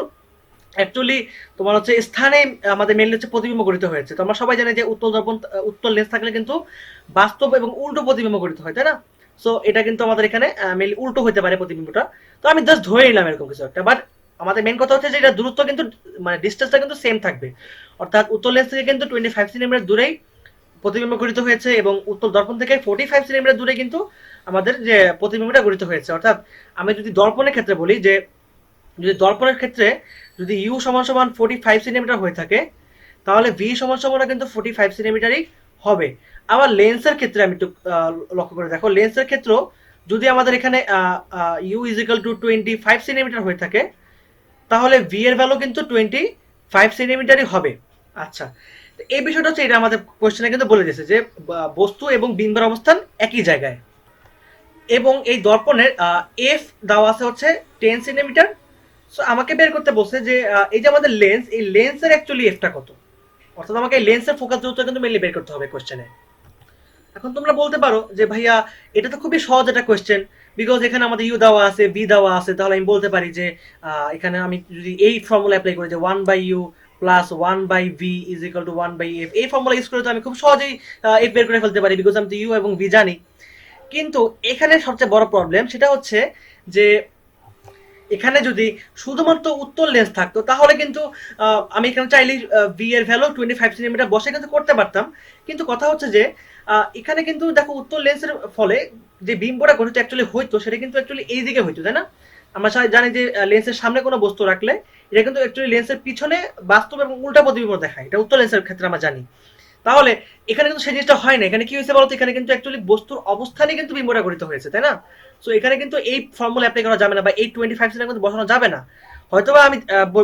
অ্যাকচুয়ালি তোমার হচ্ছে স্থানে আমাদের মেনলি হচ্ছে প্রতিবিম্ব গঠিত হয়েছে। তো আমরা সবাই জানি যে উত্তল দর্পণ, উত্তল লেন্স থাকলে কিন্তু বাস্তব এবং উল্টো প্রতিবিম্ব গঠিত হয়, তাই না? সো এটা কিন্তু আমাদের এখানে মেনলি উল্টো হতে পারে প্রতিবিম্বটা। তো আমি জাস্ট ধরে নিলাম এরকম কিছু একটা, বাট আমাদের মেন কথা হচ্ছে যে এটা দূরত্ব কিন্তু মানে ডিস্টেন্সটা কিন্তু সেম থাকবে, অর্থাৎ উত্তল লেন্স থেকে কিন্তু 25 সেন্টিমিটার দূরেই প্রতিবিম্ব গঠিত হয়েছে, এবং উত্তল দর্পণ থেকে 45 সেন্টিমিটার দূরে কিন্তু আমাদের যে প্রতিবিম্বটা গঠিত হয়েছে। অর্থাৎ আমি যদি দর্পণের ক্ষেত্রে বলি, যে যদি দর্পণের ক্ষেত্রে যদি ইউ সমান সমান 45 সেন্টিমিটার হয়ে থাকে, তাহলে ভি সমান সমান কিন্তু 45 সেন্টিমিটারই হবে। আবার লেন্সের ক্ষেত্রে আমি একটু লক্ষ্য করে দেখো, লেন্সের ক্ষেত্রে যদি আমাদের এখানে u is equal to 25 centimetre হয়ে থাকে, তাহলে ভি এর ভ্যালু কিন্তু 25 সেন্টিমিটারই হবে। আচ্ছা, এই বিষয়টা হচ্ছে, এটা আমাদের কোশ্চেনে কিন্তু বলে দিয়েছে যে বস্তু এবং বিম্বের অবস্থান একই জায়গায়। এবং এই দর্পণের এফ দেওয়া আছে হচ্ছে 10 সেন্টিমিটার। সো আমাকে বের করতে বলছে যে এই যে আমাদের লেন্স, এই লেন্সের অ্যাকচুয়ালি এফটা কত, অর্থাৎ আমাকে এই লেন্সের ফোকাস দূরত্ব কিন্তু মেনলি বের করতে হবে কোশ্চেনে। এখন তোমরা বলতে পারো যে ভাইয়া এটা তো খুবই সহজ একটা কোশ্চেন, বিকজ এখানে আমাদের ইউ দেওয়া আছে, ভি দেওয়া আছে, তাহলে আমি বলতে পারি যে এখানে আমি যদি এই ফর্মুলা অ্যাপ্লাই করি যে 1/u plus 1/v is equal two 1/f, এই ফর্মুলা ইউজ করে তো আমি খুব সহজেই এফ বের করে ফেলতে পারি, বিকজ আমি তো ইউ এবং ভি জানি। কিন্তু এখানে সবচেয়ে বড় প্রবলেম সেটা হচ্ছে যে এখানে যদি শুধুমাত্র উত্তল লেন্স থাকতো, তাহলে কিন্তু আমি এখানে চাইলেই ভি এর ভ্যালু 25 সেন্টিমিটার বসে কিন্তু করতে পারতাম। কিন্তু কথা হচ্ছে যে এখানে কিন্তু দেখো উত্তল লেন্সের ফলে যে বিম্বটা গঠিত অ্যাকচুয়ালি হইতো, সেটা কিন্তু অ্যাকচুয়ালি এই দিকে হইতো, তাই না? আমরা সবাই জানি যে লেন্সের সামনে কোনো বস্তু রাখলে এটা কিন্তু অ্যাকচুয়ালি লেন্সের পিছনে বাস্তব এবং উল্টা প্রতিবিম্ব দেখায়, এটা উত্তল লেন্সের ক্ষেত্রে আমরা জানি। তাহলে এখানে কিন্তু সেই জিনিসটা হয় না। এখানে কি হয়েছে বলতো, এখানে কিন্তু অ্যাকচুয়ালি বস্তুর অবস্থানে কিন্তু বিম্বটা গঠিত হয়েছে, তাই না? সো এখানে কিন্তু এই ফর্মুলা অ্যাপ্লাই করা যাবে না, বা এই 25 সেন্টিমিটার কিন্তু বসানো যাবে না। হয়তোবা আমি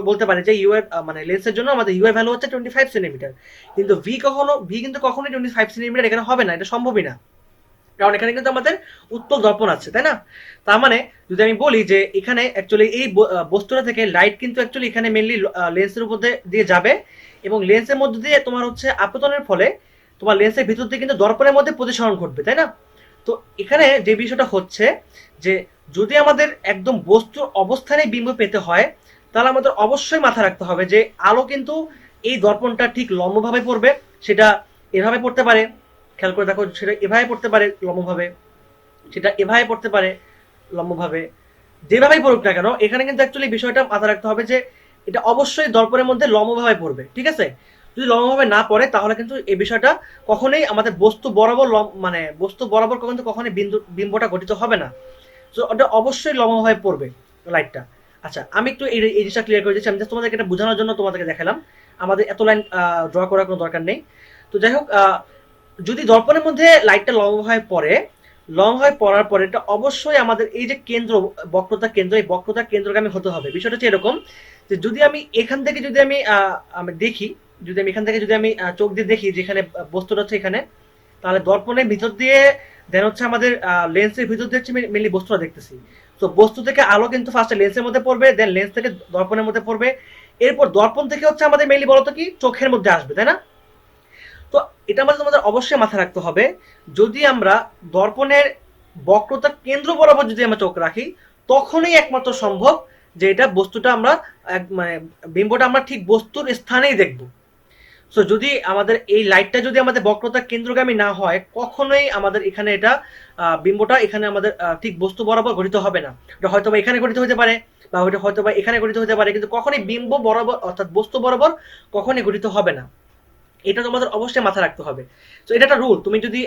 বলতে পারি যে ইউ এর মানে লেন্সের জন্য আমাদের ইউ এর ভ্যালু হচ্ছে 25 সেন্টিমিটার, কিন্তু ভি কিন্তু কখনোই 25 সেন্টিমিটার এখানে হবে না, এটা সম্ভবই না, কারণ এখানে কিন্তু আমাদের উত্তল দর্পণ আছে, তাই না? তার মানে যদি আমি বলি যে এখানে অ্যাকচুয়ালি এই বস্তুটা থেকে লাইট কিন্তু অ্যাকচুয়ালি এখানে মেনলি লেন্সের উপর দিয়ে যাবে, এবং লেন্সের মধ্যে দিয়ে তোমার হচ্ছে আপতনের ফলে তোমার লেন্সের ভিতর দিয়ে কিন্তু দর্পণের মধ্যে প্রতিসরণ ঘটবে, তাই না? তো এখানে যে বিষয়টা হচ্ছে যে যদি আমাদের একদম বস্তুর অবস্থানে বিম্ব পেতে হয় তাহলে আমাদের অবশ্যই মাথায় রাখতে হবে যে আলো কিন্তু এই দর্পণটা ঠিক লম্বভাবে পড়বে, সেটা এভাবে পড়তে পারে, খেয়াল করে দেখো, সেটা এভাবে পড়তে পারে লম্বভাবে, সেটা এভাবে পড়তে পারে লম্বভাবে, যেভাবেই পড়ুক না কেন এখানে কিন্তু অ্যাকচুয়ালি বিষয়টা মাথায় রাখতে হবে যে এটা অবশ্যই দর্পণের মধ্যে লম্বভাবে পড়বে, ঠিক আছে? যদি লম্বভাবে না পড়ে তাহলে কিন্তু এই বিষয়টা কখনোই আমাদের বস্তু বরাবর মানে বস্তু বরাবর কিন্তু কখনোই বিম্বটা গঠিত হবে না। তো ওটা অবশ্যই লম্বভাবে পড়বে লাইটটা। আচ্ছা, আমি একটু এই জিনিসটা ক্লিয়ার করে দিচ্ছি, আমি জাস্ট তোমাদেরকে এটা বোঝানোর জন্য তোমাদেরকে দেখালাম, আমাদের এত লাইন ড্র করার কোনো দরকার নেই। তো যাই হোক, যদি দর্পণের মধ্যে লাইটটা লম্বভাবে পড়ে, লম্বভাবে পড়ার পরে এটা অবশ্যই আমাদের এই যে কেন্দ্র, বক্রতা কেন্দ্র, এই বক্রতা কেন্দ্রগামী হতে হবে। বিষয়টা হচ্ছে এরকম যে যদি আমি এখান থেকে যদি আমি দেখি, যদি আমি এখান থেকে যদি আমি চোখ দিয়ে দেখি যেখানে বস্তুটা হচ্ছে এখানে, তাহলে দর্পণের ভিতর দিয়ে দেন হচ্ছে আমাদের লেন্সের ভিতর দিয়ে হচ্ছে মেনলি বস্তুটা দেখতেছি। তো বস্তু থেকে আলো কিন্তু ফার্স্টে লেন্সের মধ্যে পড়বে, দেন লেন্স থেকে দর্পণের মধ্যে পড়বে, এরপর দর্পণ থেকে হচ্ছে আমাদের মেনলি বলতো কি চোখের মধ্যে আসবে, তাই না? তো এটা আমাদের অবশ্যই মাথায় রাখতে হবে, যদি আমরা দর্পণের বক্রতার কেন্দ্র বরাবর যদি আমরা চোখ রাখি তখনই একমাত্র সম্ভব যে এটা বস্তুটা আমরা মানে বিম্বটা আমরা ঠিক বস্তুর স্থানেই দেখব। সো যদি আমাদের এই লাইটটা যদি আমাদের বক্রতার কেন্দ্রগামী না হয় কখনোই আমাদের এখানে এটা বিম্বটা এখানে আমাদের ঠিক বস্তু বরাবর গঠিত হবে না। এটা হয়তো বা এখানে গঠিত হতে পারে বা ওইটা হয়তো বা এখানে গঠিত হতে পারে, কিন্তু কখনোই বিম্ব বরাবর অর্থাৎ বস্তু বরাবর কখনোই গঠিত হবে না। এটা তোমাদের অবশ্যই মাথায় রাখতে হবে। তো এটা একটা রুল, তুমি যদি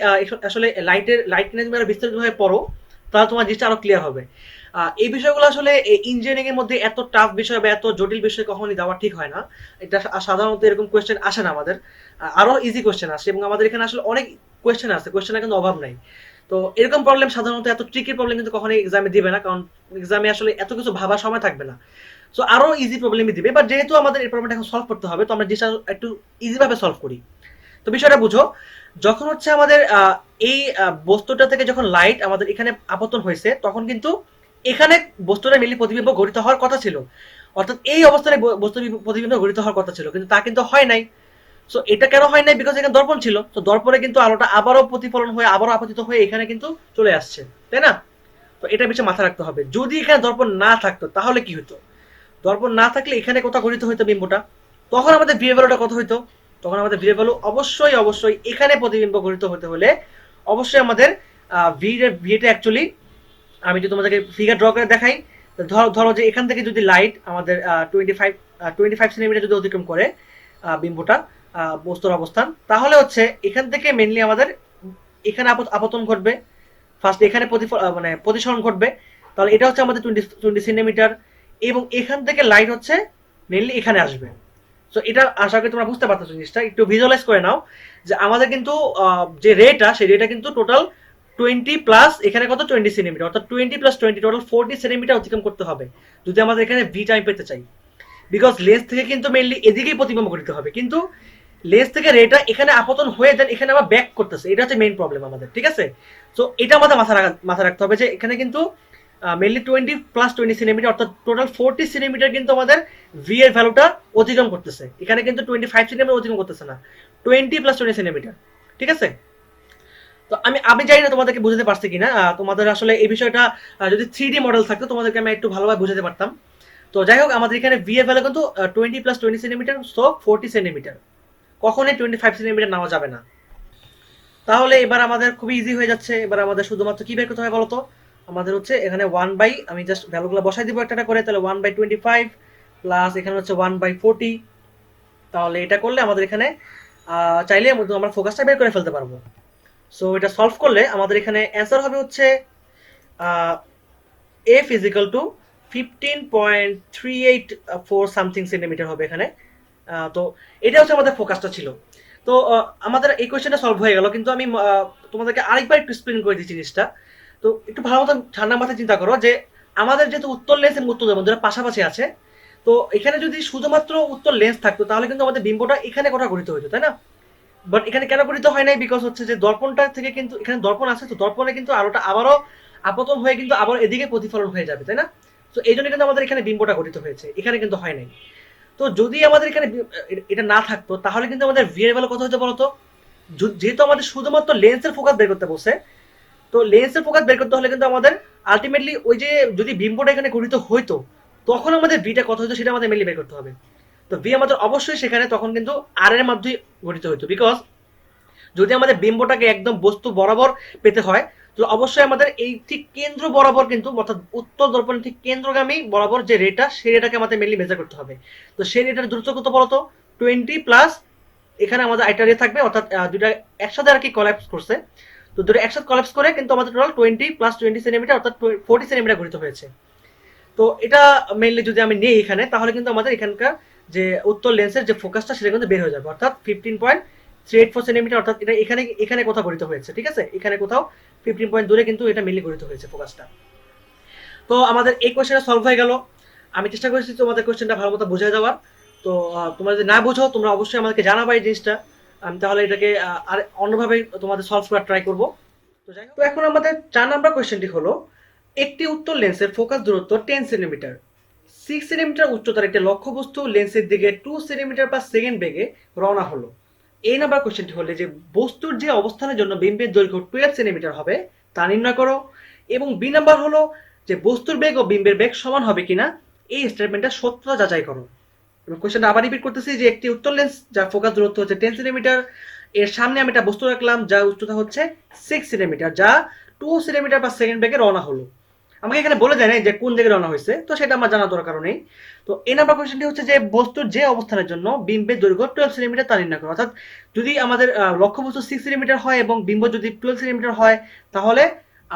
আসলে লাইট নিয়ে বিস্তারিতভাবে পড়ো তাহলে তোমার জিনিসটা আরো ক্লিয়ার হবে। এই বিষয়গুলো আসলে ইঞ্জিনিয়ারিং এর মধ্যে এত টাফ বিষয় বা এত জটিল বিষয় কখনই দেওয়া ঠিক হয় না। এটা সাধারণত এরকম কোয়েশ্চেন আসে না আমাদের, আরো ইজি কোয়েশ্চেন আসে, এবং আমাদের এখানে আসলে অনেক কোয়েশ্চেন আছে, কোয়েশ্চেনের কিন্তু অভাব নাই। তো এরকম প্রবলেম সাধারণত এত ট্রিকি প্রবলেম কিন্তু কখনোই এক্সামে দিবে না, কারণ এক্সামে আসলে এত কিছু ভাবার সময় থাকবে না। সো আরো ইজি প্রবলেমই দিবে, বাট যেহেতু আমাদের এই প্রবলেমটা এখন সলভ করতে হবে তো আমরা জিনিসটা একটু ইজি ভাবে সলভ করি। তো বিষয়টা বুঝো, যখন হচ্ছে আমাদের এই বস্তুটা থেকে যখন লাইট আমাদের এখানে আপতন হয়েছে তখন কিন্তু এখানে বস্তুটা মিলি প্রতিবিম্ব গঠিত হওয়ার কথা ছিল, অর্থাৎ এই অবস্থানে বস্তু প্রতিবিম্ব গঠিত হওয়ার কথা ছিল, কিন্তু তা কিন্তু হয় নাই। সো এটা কেন হয় নাই? বিকজ এখানে দর্পণ ছিল, তো দর্পণে কিন্তু আলোটা আবারও প্রতিফলন হয়ে আবারও আপতিত হয়ে এখানে কিন্তু চলে আসছে, তাই না? তো এটা বিষয়ে মাথায় রাখতে হবে। যদি এখানে দর্পণ না থাকতো তাহলে কি হতো? দর্পণ না থাকলে এখানে কোথাও গঠিত হইতো বিম্বটা, তখন আমাদের ভিএ ভ্যালুটা কত হইতো? তখন আমাদের ভিএ ভ্যালু অবশ্যই এখানে প্রতিবিম্ব গঠিত হতে হলে অবশ্যই আমাদের ভিএটা অ্যাকচুয়ালি, আমি যদি তোমাদেরকে ফিগার ড্র করে দেখাই, ধরো যে এখান থেকে যদি লাইট আমাদের 25 সেন্টিমিটার যদি অতিক্রম করে বিম্বটা বস্তুর অবস্থান, তাহলে হচ্ছে এখান থেকে মেনলি আমাদের এখানে আপতন ঘটবে, ফার্স্ট এখানে মানে প্রতিসরণ ঘটবে, তাহলে এটা হচ্ছে আমাদের 20 সেন্টিমিটার, এবং এখান থেকে লাইট হচ্ছে মেনলি এখানে আসবে। সো এটা আশা করি তোমরা বুঝতে পারতেছো জিনিসটা, একটু ভিজুয়ালাইজ করে নাও যে আমাদের কিন্তু যে রেটা সেই রেটা কিন্তু টোটাল 20 প্লাস এখানে কত 20 সেন্টিমিটার, অর্থাৎ 20 + 20 টোটাল 40 সেন্টিমিটার অতিক্রম করতে হবে যদি আমাদের এখানে ভি টাইম পেতে চাই। বিকজ লেন্স থেকে কিন্তু মেইনলি এদিকেই প্রতিবিম্ব করতে হবে, কিন্তু লেন্স থেকে রেটা এখানে আপতন হয়ে দেন এখানে আবার ব্যাক করতেছে, এটা হচ্ছে মেইন প্রবলেম আমাদের, ঠিক আছে? সো এটা আমাদের মাথা রাখতে হবে যে এখানে কিন্তু মেইনলি 20 + 20 সেন্টিমিটার অর্থাৎ টোটাল 40 সেন্টিমিটার কিন্তু আমাদের ভি এর ভ্যালুটা অতিক্রম করতেছে, এখানে কিন্তু 25 সেন্টিমিটার অতিক্রম করতেছে না, 20 + 20 সেন্টিমিটার, ঠিক আছে? তো আমি জানি না তোমাদেরকে বুঝাতে পারছি কিনা, তোমাদের আসলে এই বিষয়টা যদি 3D মডেল থাকতো তোমাদেরকে আমি একটু ভালোভাবে বুঝাতে পারতাম। তো যাই হোক, আমাদের এখানে ভি এর ভ্যালু কিন্তু 20 + 20 সেন্টিমিটার, সো 40 সেন্টিমিটার, কখনোই 25 সেন্টিমিটার নেওয়া যাবে না। তাহলে এবার আমাদের খুবই ইজি হয়ে যাচ্ছে, এবার আমাদের শুধুমাত্র কি বের করতে হবে বলতো? আমাদের হচ্ছে এখানে 1 আমি জাস্ট ভ্যালুগুলো বসাই দিব একটা করে, তাহলে 1/25 প্লাস এখানে হচ্ছে 1/40। তাহলে এটা করলে আমাদের এখানে চাইলে আমরা ফোকাসটা বের করে ফেলতে পারবো। সো এটা সলভ করলে আমাদের এখানে অ্যান্সার হবে হচ্ছে F is equal two 15.384 something centimetre হবে এখানে। তো এটা হচ্ছে আমাদের ফোকাসটা ছিল। তো আমাদের এই কোয়েশ্চেনটা সলভ হয়ে গেল, কিন্তু আমি তোমাদেরকে আরেকবার একটু এক্সপ্লেন করে দিচ্ছি জিনিসটা। তো একটু ভালো মতো ঠান্ডা মাথায় চিন্তা করো যে আমাদের যেহেতু উত্তর লেন্স এবং উত্তর দেবন দুটো পাশাপাশি আছে, তো এখানে যদি শুধুমাত্র উত্তর লেন্স থাকতো তাহলে কিন্তু আমাদের বিম্বটা এখানে কোথাও গঠিত হইতো, তাই না? বাট এখানে কেন গঠিত হয় নাই? বিকজ হচ্ছে যে দর্পণটা থেকে কিন্তু এখানে দর্পণ আছে, তো দর্পণে কিন্তু আলোটা আবারও আপতন হয়ে কিন্তু আবার এদিকে প্রতিফলন হয়ে যাবে, তাই না? তো এই জন্য কিন্তু আমাদের এখানে বিম্বটা গঠিত হয়েছে, এখানে কিন্তু হয় নাই। তো যদি আমাদের এখানে এটা না থাকতো তাহলে কিন্তু আমাদের ভি এর ভ্যালু কত হতো বলতো? যেহেতু আমাদের শুধুমাত্র লেন্সের ফোকাস বের করতে বসে, তো লেন্সের ফোকাস বের করতে হলে কিন্তু আমাদের আলটিমেটলি ওই যে যদি বিম্বটা এখানে গঠিত হইতো তখন আমাদের ভিটা কত হতো সেটা আমাদের মেনলি বের করতে হবে। তো ভি আমাদের অবশ্যই সেখানে তখন কিন্তু আর এর মাধ্যমে গঠিত হইতো, বিকজ যদি আমাদের বিম্বটাকে একদম বস্তু বরাবর পেতে হয় তো অবশ্যই আমাদের এই ঠিক কেন্দ্র বরাবর কিন্তু, অর্থাৎ উত্তর দর্পণের ঠিক কেন্দ্রগামী বরাবর যে রেটা সেই রেটাকে আমাদের মেনলি মেজার করতে হবে। তো সেই রেটার দূরত্ব কত বলতো, 20 প্লাস এখানে আমাদের আইটা রে থাকবে, অর্থাৎ দুইটা একসাথে আর কি কলাপস করছে। তো দুটো একসাথে কলাপস করে কিন্তু আমাদের টোটাল 20 + 20 সেন্টিমিটার অর্থাৎ 40 সেন্টিমিটার গঠিত হয়েছে। তো এটা মেইনলি যদি আমি নেই এখানে, তাহলে কিন্তু আমাদের এখানকার যে উত্তর লেন্সের যে ফোকাসটা সেটা কিন্তু বের হয়ে যাবে, অর্থাৎ 15.384 সেন্টিমিটার, অর্থাৎ এটা এখানে এখানে কোথাও গঠিত হয়েছে, ঠিক আছে, এখানে কোথাও 15 পয়েন্ট দূরে কিন্তু এটা মেইনলি গঠিত হয়েছে ফোকাসটা। তো আমাদের এই কোয়েশ্চেনটা সলভ হয়ে গেল। আমি চেষ্টা করেছি তোমাদের কোয়েশ্চেনটা ভালো মতো বোঝায় দেওয়ার। তো তোমরা যদি না বোঝো তোমরা অবশ্যই আমাদেরকে জানাবা এই জিনিসটা, আমি তাহলে এটাকে আর অন্যভাবে তোমাদের সলভ করার ট্রাই করবো। তো যাই হোক, তো এখন আমাদের 4 নাম্বার কোয়েশ্চেনটি হলো, একটি উত্তর লেন্সের ফোকাস দূরত্ব 10 সেন্টিমিটার, 6 সেন্টিমিটার উচ্চতার একটি লক্ষ্যবস্তু লেন্সের দিকে 2 সেন্টিমিটার পার সেকেন্ড বেগে রওনা হলো। এই নাম্বার কোয়েশ্চেনটি হলে যে বস্তুর যে অবস্থানের জন্য বিম্বের দৈর্ঘ্য 12 সেন্টিমিটার হবে তা নির্ণয় করো। এবং বি নাম্বার হলো যে বস্তুর বেগ ও বিম্বের বেগ সমান হবে কিনা এই স্টেটমেন্টটা সত্যতা যাচাই করো। এবং কোয়েশ্চেনটা আবার রিপিট করতেছি যে একটি উত্তর লেন্স যার ফোকাস দূরত্ব হচ্ছে 10 সেন্টিমিটার, এর সামনে আমি একটা বস্তু রাখলাম যার উচ্চতা হচ্ছে 6 সেন্টিমিটার, যা 2 সেন্টিমিটার পার সেকেন্ড বেগে রওনা হলো। আমাকে এখানে বলে দেয় না যে কোন দিকে রওনা হয়েছে, তো সেটা আমার জানার দরকার নেই। তো এই নাম্বার কোয়েশ্চেনটি হচ্ছে যে বস্তুর যে অবস্থানের জন্য বিম্বের দৈর্ঘ্য 12 সেন্টিমিটার তা নির্ণয় করো। অর্থাৎ যদি আমাদের লক্ষ্যবস্তু 6 সেন্টিমিটার হয় এবং বিম্ব যদি 12 সেন্টিমিটার হয়, তাহলে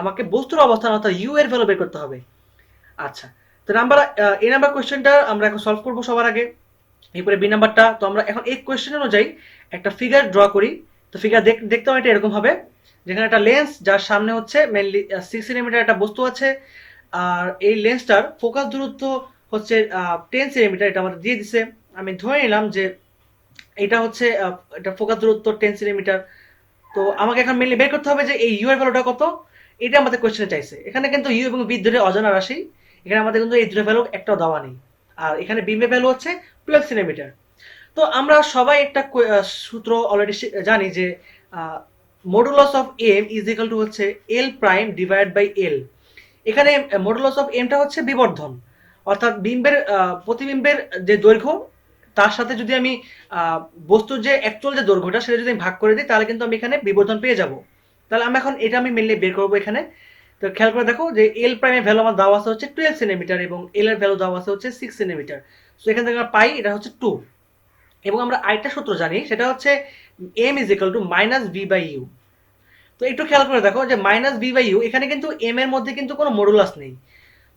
আমাকে বস্তুর অবস্থান অর্থাৎ ইউ এর ভ্যালু বের করতে হবে। আচ্ছা, তো এই নাম্বার কোয়েশ্চেনটা আমরা এখন সলভ করবো সবার আগে। এরপরে বি নাম্বারটা, তো আমরা এখন এই কোয়েশ্চেন অনুযায়ী একটা ফিগার ড্র করি। তো ফিগার দেখতে এটা এরকম হবে, যেখানে একটা লেন্স যার সামনে হচ্ছে মেনলি 6 সেন্টিমিটার একটা বস্তু আছে, আর এই লেন্সটার ফোকাস দূরত্ব হচ্ছে 10 সেন্টিমিটার, এটা আমাদের দিয়ে দিছে। আমি ধরে নিলাম যে এটা হচ্ছে এটা ফোকাস দূরত্ব 10 সেন্টিমিটার। তো আমাকে এখন মেনলি বের করতে হবে যে এই ইউ এর ভ্যালুটা কত, এটা আমাদের কোয়েশ্চেনে চাইছে। এখানে কিন্তু ইউ এবং বি ধরে অজানা রাশি, এখানে আমাদের কিন্তু এই দুটো ভ্যালু একটাও দেওয়া নেই। আর এখানে বিমের ভ্যালু হচ্ছে 12 সেন্টিমিটার। তো আমরা সবাই একটা সূত্র অলরেডি জানি যে modulus of m is equal to হচ্ছে l prime divide by l. এখানে মডুলাস অফ এমটা হচ্ছে বিবর্ধন, অর্থাৎ বিম্বের প্রতিবিম্বের যে দৈর্ঘ্য তার সাথে যদি আমি বস্তুর যে অ্যাকচুয়াল যে দৈর্ঘ্যটা সেটা যদি আমি ভাগ করে দিই তাহলে কিন্তু আমি এখানে বিবর্ধন পেয়ে যাব। তাহলে আমি এখন এটা আমি মেনলি বের করবো এখানে। তো খেয়াল করে দেখো যে এল প্রাইমের ভ্যালু আমার দেওয়া আছে হচ্ছে 12 সেন্টিমিটার এবং এল এর ভ্যালু দেওয়া আছে হচ্ছে 6 সেন্টিমিটার। সো এখান থেকে আমরা পাই এটা হচ্ছে 2। এবং আমরা আরেকটা সূত্র জানি সেটা হচ্ছে m is equal to minus v by you. তো একটু খেয়াল করে দেখো যে মাইনাস ভি বাই ইউ, এখানে কিন্তু এম এর মধ্যে কিন্তু কোনো মডুলাস নেই।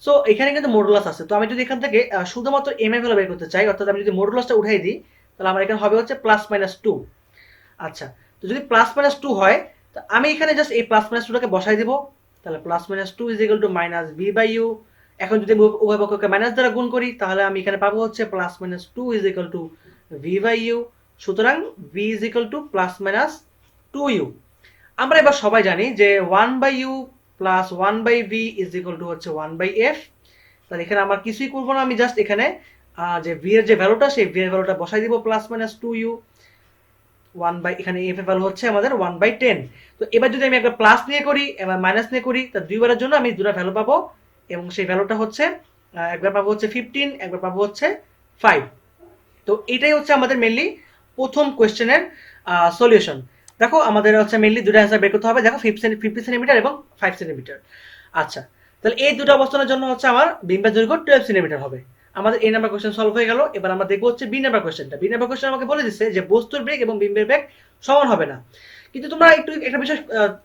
সো এখানে কিন্তু মডুলাস আছে। তো আমি যদি এখান থেকে শুধুমাত্র এম এর ভ্যালু বের করতে চাই, অর্থাৎ আমি যদি মডুলাসটা উঠাই দিই তাহলে আমার এখানে হবে হচ্ছে প্লাস মাইনাস 2। আচ্ছা, তো যদি প্লাস মাইনাস 2 হয়, তো আমি এখানে জাস্ট এই প্লাস মাইনাস 2টাকে বসাই দিব। তাহলে plus minus 2 is equal to minus v by u. এখন যদি উভয় পক্ষকে মাইনাস দ্বারা গুণ করি তাহলে আমি এখানে পাবো হচ্ছে plus minus 2 is equal to v by u. সুতরাং v is equal to plus minus 2u। আমরা এবার সবাই জানি যে 1/u plus 1/v is equal to হচ্ছে 1/f। তাহলে এখানে আমরা কিছুই করবো না, আমি জাস্ট এখানে যে v এর যে ভ্যালুটা সেই v এর ভ্যালুটা বসাই দিব প্লাস মাইনাস 2u। এখানে f এর ভ্যালু হচ্ছে আমাদের 1/10। তো এবার যদি আমি একবার প্লাস নিয়ে করি এবার মাইনাস নিয়ে করি, তা দুইবারের জন্য আমি দুটো ভ্যালু পাবো এবং সেই ভ্যালুটা হচ্ছে একবার পাবো হচ্ছে 15, একবার পাবো হচ্ছে 5। তো এটাই হচ্ছে আমাদের মেনলি প্রথম কোয়েশ্চেনের সলিউশন। দেখো আমাদের হচ্ছে মেনলি দুটো অ্যান্সার বের করতে হবে। দেখো 50 সেন্টিমিটার এবং 5 সেন্টিমিটার। আচ্ছা, তাহলে এই দুটো অবস্থানের জন্য হচ্ছে আমার বিম্বের দৈর্ঘ্য 12 সেন্টিমিটার হবে। আমাদের এই নাম্বার কোয়েশ্চেন সলভ হয়ে গেল। এবার আমরা দেখবো হচ্ছে বি নাম্বার কোয়েশ্চেনটা। বি নাম্বার কোয়েশ্চেন আমাকে বলে দিচ্ছে যে বস্তুর বেগ এবং বিম্বের বেগ সমান হবে না। কিন্তু তোমরা একটু একটা বিষয়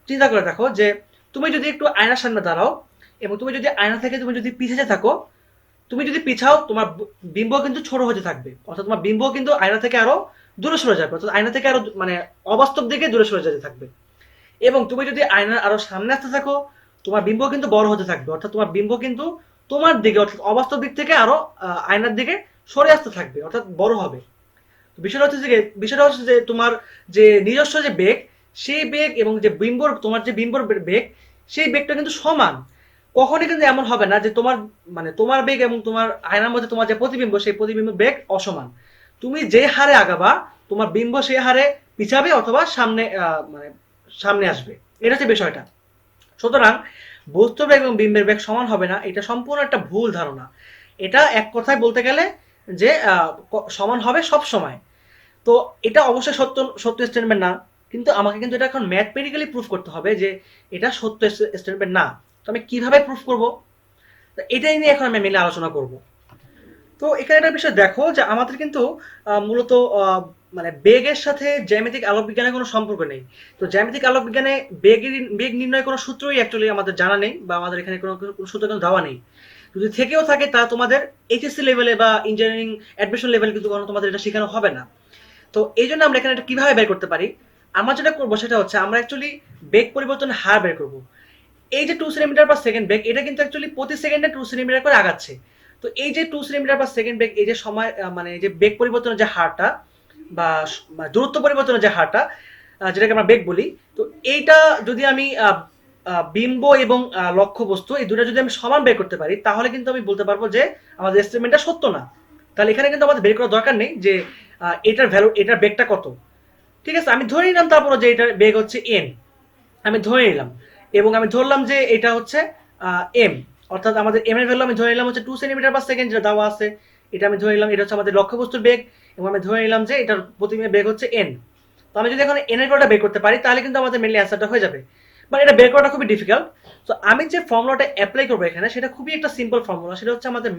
চিন্তা করে দেখো যে তুমি যদি একটু আয়নার সামনে দাঁড়াও এবং তুমি যদি আয়না থেকে তুমি যদি পিছিয়ে থাকো, তুমি যদি পিছাও তোমার বিম্ব কিন্তু ছোট হতে থাকবে, অর্থাৎ তোমার বিম্ব কিন্তু আয়না থেকে আরো দূরে সরে যাবে, অর্থাৎ আয়না থেকে আরো মানে অবাস্তব দিকে দূরে সরে যেতে থাকবে। এবং তুমি যদি আয়নার আরো সামনে আসতে থাকো তোমার বিম্ব কিন্তু বড় হতে থাকবে, অর্থাৎ তোমার বিম্ব কিন্তু তোমার দিকে অর্থাৎ অবাস্তব দিক থেকে আরো আয়নার দিকে সরে আসতে থাকবে, অর্থাৎ বড় হবে। বিষয়টা হচ্ছে যে তোমার যে নিজস্ব যে বেগ সেই বেগ এবং যে বিম্বর তোমার যে বিম্বর বেগ সেই বেগটা কিন্তু সমান। কখনই কিন্তু এমন হবে না যে তোমার মানে তোমার বেগ এবং তোমার আয়নার মধ্যে তোমার যে প্রতিবিম্ব সেই প্রতিবিম্ব বেগ অসমান। তুমি যে হারে আগাবা তোমার বিম্ব সেই হারে পিছাবে অথবা সামনে মানে সামনে আসবে, এটা হচ্ছে বিষয়টা। সুতরাং বস্তুর বেগ এবং বিম্বের বেগ সমান হবে না, এটা সম্পূর্ণ একটা ভুল ধারণা। এটা এক কথায় বলতে গেলে যে সমান হবে সব সময়। তো এটা অবশ্যই সত্য সত্য স্টেটমেন্ট না, কিন্তু আমাকে কিন্তু এটা এখন ম্যাথমেটিক্যালি প্রুফ করতে হবে যে এটা সত্য স্টেটমেন্ট না। তো আমি কিভাবে প্রুফ করব, তো এটাই নিয়ে এখন আমি মেনলি আলোচনা করব। তো এখানে একটা বিষয় দেখো যে আমাদের কিন্তু মূলত মানে বেগের সাথে জ্যামিতিক আলোক বিজ্ঞানের কোনো সম্পর্ক নেই। তো জ্যামিতিক আলোক বিজ্ঞানে বেগ নির্ণয় কোনো সূত্রই অ্যাকচুয়ালি আমাদের জানা নেই, বা আমাদের এখানে কোনো কোনো সূত্র কিন্তু দেওয়া নেই। যদি থেকেও থাকে তা তোমাদের এইচএসসি লেভেলে বা ইঞ্জিনিয়ারিং অ্যাডমিশন লেভেলে কিন্তু কোনো তোমাদের এটা শেখানো হবে না। তো এই জন্য আমরা এখানে এটা কিভাবে বের করতে পারি, আমরা যেটা করবো সেটা হচ্ছে আমরা অ্যাকচুয়ালি বেগ পরিবর্তনের হার বের করবো। এই যে 2 সেন্টিমিটার/সেকেন্ড বেগ, এটা কিন্তু অ্যাকচুয়ালি প্রতি সেকেন্ডে 2 সেন্টিমিটার করে আগাচ্ছে। তো এই যে 2 সেন্টিমিটার/সেকেন্ড বেগ, এই যে সময় মানে যে বেগ পরিবর্তনের যে হারটা বা দূরত্ব পরিবর্তনের যে হারটা, যেটাকে আমরা বেগ বলি, তো এইটা যদি আমি বিম্ব এবং লক্ষ্যবস্তু এই দুটো যদি আমি সমান বের করতে পারি, তাহলে কিন্তু আমি বলতে পারবো যে আমাদের এস্টিমেটটা সত্য না। তাহলে এখানে কিন্তু আমাদের বের করার দরকার নেই যে এটার ভ্যালু, এটার বেগটা কত। ঠিক আছে, আমি ধরে নিলাম তারপরে যে এটার বেগ হচ্ছে এন, আমি ধরে নিলাম, এবং আমি ধরলাম যে এটা হচ্ছে এম, অর্থাৎ আমাদের এম এর ভ্যালু আমি ধরে নিলাম হচ্ছে 2 সেন্টিমিটার/সেকেন্ড, যেটা দেওয়া আছে। এটা আমি ধরে নিলাম এটা হচ্ছে আমাদের লক্ষ্যবস্তুর বেগ, এবং আমি ধরে নিলাম যে এটার প্রতি মিনিট বেগ হচ্ছে এন। তো আমি যদি এখন এন এর ভ্যালুটা বের করতে পারি, তাহলে কিন্তু আমাদের মেনলি অ্যান্সারটা হয়ে যাবে। বাট এটা বের করাটা খুবই ডিফিকাল্ট। তো আমি যে ফর্মুলাটা অ্যাপ্লাই করবো এখানে, সেটা খুবই একটা সিম্পল ফর্মুলা। সেটা হচ্ছে আমাদের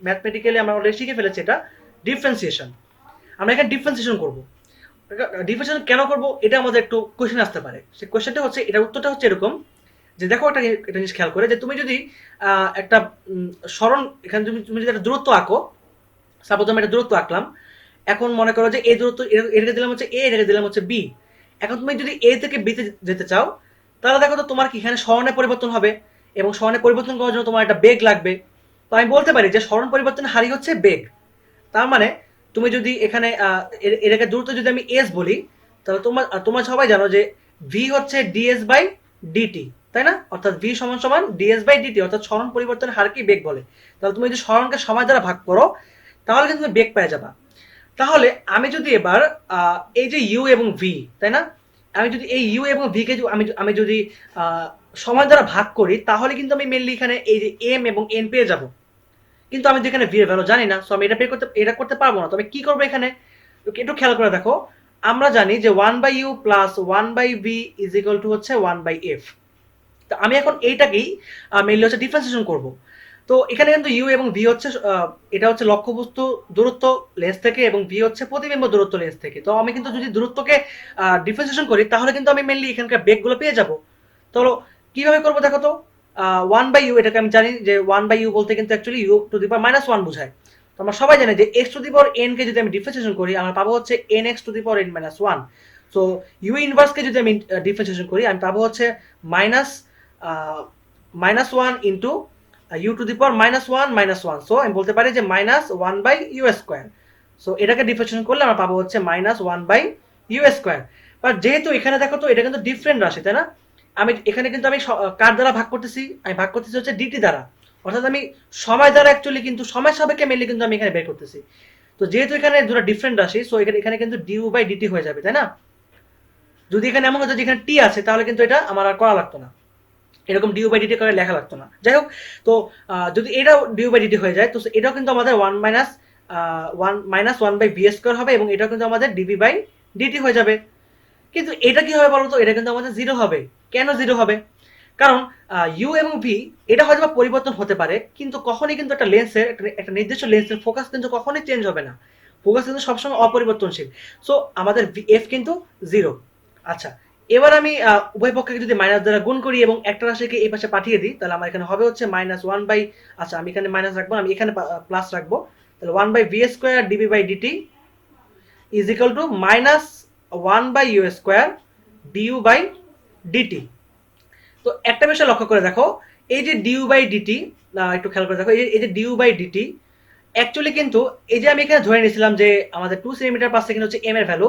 ম্যাথমেটিক্যালি আমরা অলরেডি শিখে ফেলেছি, এটা ডিফারেন্সিয়েশন। আমরা এখানে ডিফারেন্সিয়েশন করবো। ডিফারেন্সিয়েশন কেন করবো, এটা আমাদের একটু কোশ্চেন আসতে পারে। সেই কোশ্চেনটা হচ্ছে, এটার উত্তরটা হচ্ছে এরকম যে দেখো একটা জিনিস খেয়াল করে, যে তুমি যদি একটা সরণ, এখানে তুমি তুমি যদি একটা দূরত্ব আঁকো, সাপোজ আমি একটা দূরত্ব আঁকলাম। এখন মনে করো যে এই দূরত্ব, এটাকে দিলাম হচ্ছে এ, এটাকে দিলাম হচ্ছে বি। এখন তুমি যদি এ থেকে বি তে যেতে চাও, তাহলে দেখো তো তোমার কি এখানে সরণের পরিবর্তন হবে, এবং সরণের পরিবর্তন করার জন্য তোমার একটা বেগ লাগবে। তো আমি বলতে পারি যে সরণ পরিবর্তনের হারই হচ্ছে বেগ। তার মানে তুমি যদি এখানে এটাকে দূরত্ব যদি আমি এস বলি, তাহলে তোমার সবাই জানো যে ভি হচ্ছে ডিএস বাই ডিটি, তাই না? অর্থাৎ ভি সমান সমান ডিএস বাই ডিটি, অর্থাৎ সরণ পরিবর্তনের হারকেই বেগ বলে। তাহলে তুমি যদি সরণকে সময় দ্বারা ভাগ করো, তাহলে কিন্তু তুমি বেগ পেয়ে যাবা। তাহলে আমি যদি এবার এই যে ইউ এবং ভি, তাই না, আমি যদি এই ইউ এবং ভি কে আমি আমি যদি সময় দ্বারা ভাগ করি, তাহলে কিন্তু আমি মেনলি এখানে এই যে এম এবং এন পেয়ে যাব। কিন্তু আমি যেখানে ভি এর ভ্যালু জানি না, সো আমি এটা করতে পারবো না। তবে কি করবো এখানে, একটু খেয়াল করে দেখো। আমরা জানি যে 1/u plus 1/v is equal to হচ্ছে 1/f। তো আমি এখন এইটাকেই মেইনলি হচ্ছে ডিফারেন্সিয়েশন করব। তো এখানে কিন্তু ইউ এবং ভি হচ্ছে এটা হচ্ছে লক্ষ্যবস্তু দূরত্ব লেন্স থেকে, এবং ভি হচ্ছে প্রতিবিম্ব দূরত্ব লেন্স থেকে। তো আমি কিন্তু যদি দূরত্বকে ডিফারেন্সিয়েশন করি, তাহলে কিন্তু আমি মেইনলি এখানকার বেগগুলো পেয়ে যাব। তো কিভাবে করবো দেখো তো। 1/u, এটাকে আমি জানি যে 1/u বলতে কিন্তু actually u to the power -1 বোঝায়। তো আমরা সবাই জানি যে x to the power n কে যদি আমি ডিফারেন্সিয়েশন করি, আমরা পাবো হচ্ছে n x to the power n -1। So u ইনভার্সকে যদি আমি ডিফারেন্সিয়েশন করি, আমি পাবো হচ্ছে -1 into u to the power -1 so আমি বলতে পারি যে -1/u²। সো এটাকে ডিফারেন্সিয়েশন করলে আমরা পাবো হচ্ছে -1/u²। বাট যেহেতু এখানে দেখো তো এটা কিন্তু ডিফারেন্ট রাশি, তাই না? আমি এখানে কিন্তু আমি কার দ্বারা ভাগ করতেছি, আমি ভাগ করতেছি হচ্ছে ডিটি দ্বারা। অর্থাৎ আমি সময় দ্বারা অ্যাকচুয়ালি কিন্তু সময় সাপেক্ষে মেনলি কিন্তু আমি এখানে বের করতেছি। তো যেহেতু এখানে দুটো ডিফারেন্ট রাশি, সো এখানে কিন্তু ডিউ বাই ডিটি হয়ে যাবে, তাই না? যদি এখানে এমন হতো যে এখানে টি আছে, তাহলে কিন্তু এটা আমার আর করা লাগতো না, এরকম ডিউ বাই ডিটি করে লেখা লাগতো না। যাই হোক, তো যদি এটাও ডিউ বাই ডিটি হয়ে যায়, তো এটাও কিন্তু আমাদের 1 - 1/v² হবে, এবং এটাও কিন্তু আমাদের ডিভি বাই ডিটি হয়ে যাবে। কিন্তু এটা কি হবে বলতো, এটা কিন্তু আমাদের জিরো হবে। কেন জিরো হবে? কারণ ইউ এবং ভি এটা হয়তো পরিবর্তন হতে পারে, কিন্তু কখনই কিন্তু একটা লেন্সের একটা নির্দিষ্ট লেন্সের ফোকাস কিন্তু কখনোই চেঞ্জ হবে না। ফোকাস কিন্তু সবসময় অপরিবর্তনশীল। সো আমাদের এফ কিন্তু জিরো। আচ্ছা, এবার আমি উভয় পক্ষকে যদি মাইনাস দ্বারা গুণ করি এবং একটা রাশিকে এই পাশে পাঠিয়ে দিই, তাহলে আমার এখানে হবে হচ্ছে -1 আচ্ছা আমি এখানে মাইনাস রাখবো, আমি এখানে প্লাস রাখবো। তাহলে 1/v² dv by dt is equal to -1/u² du by dt. তো একটা বিষয় লক্ষ্য করে দেখো, এই যে ডিউ বাই ডিটি, একটু খেয়াল করে দেখো, এই যে ডিউ বাই ডিটি অ্যাকচুয়ালি কিন্তু এই যে আমি এখানে ধরে নিয়েছিলাম যে আমাদের 2 সেন্টিমিটার/সেকেন্ড হচ্ছে এম এর ভ্যালু।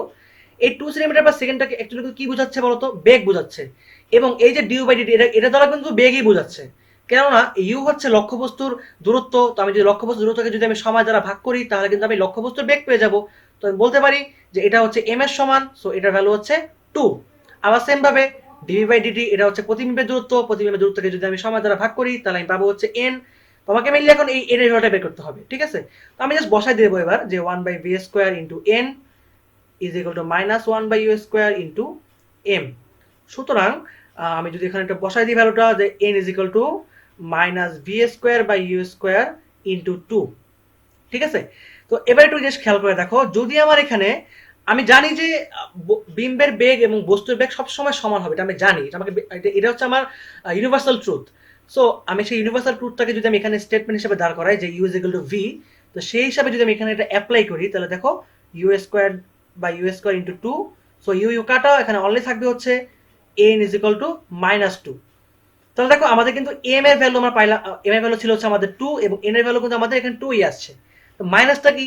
এই 2 সেন্টিমিটার/সেকেন্ডটাকে অ্যাকচুয়ালি কি বোঝাচ্ছে বলতো, বেগ বোঝাচ্ছে। এবং এই যে ডিউ বাই ডিটি, এটা দ্বারা কিন্তু বেগই বোঝাচ্ছে। কেননা ইউ হচ্ছে লক্ষ্যবস্তুর দূরত্ব। তো আমি যদি লক্ষ্যবস্তুর দূরত্বকে যদি আমি সময় দ্বারা ভাগ করি, তাহলে কিন্তু আমি লক্ষ্যবস্তুর বেগ পেয়ে যাব। তো আমি বলতে পারি যে এটা হচ্ছে এম এর সমান, সো এটার ভ্যালু হচ্ছে 2। আবার সেম ভাবে ডিভি বাই ডিটি এটা হচ্ছে প্রতিবিম্বের দূরত্বকে যদি আমি সময় দ্বারা ভাগ করি তাহলে আমি পাবো হচ্ছে এন। তোমাকে মেনলি এখন এই এর ভ্যালুটা বের করতে হবে, ঠিক আছে? তো আমি জাস্ট বসাই দেবো এবার যে 1/v² into n is equal to -1/u² into m. সুতরাং আমি যদি এখানে একটা বসাই দিই ভ্যালুটা যে n is equal to -v²/u² into 2, ঠিক আছে? তো এবার একটু জাস্ট খেয়াল করে দেখো, যদি আমার এখানে আমি জানি যে বিম্বের বেগ এবং বস্তুর বেগ সবসময় সমান হবে, এটা আমি জানি, এটা হচ্ছে আমার ইউনিভার্সাল ট্রুথ। সো আমি সেই ইউনিভার্সাল ট্রুথটাকে যদি আমি এখানে স্টেটমেন্ট হিসেবে দাঁড় করাই যে u is equal to v, তো সেই হিসাবে যদি আমি এখানে এটা অ্যাপ্লাই করি তাহলে দেখো u² ইন্টু 2, সো ইউ কাটাও, এখানে অনলি থাকবে হচ্ছে এন ইজ ইকুয়াল টু -2। তাহলে দেখো আমাদের কিন্তু এম এর ভ্যালু আমরা পাইলাম, এম এর ভ্যালু ছিল হচ্ছে আমাদের 2 এবং এন এর ভ্যালু কিন্তু আমাদের এখানে 2ই আসছে। তো মাইনাসটা কি?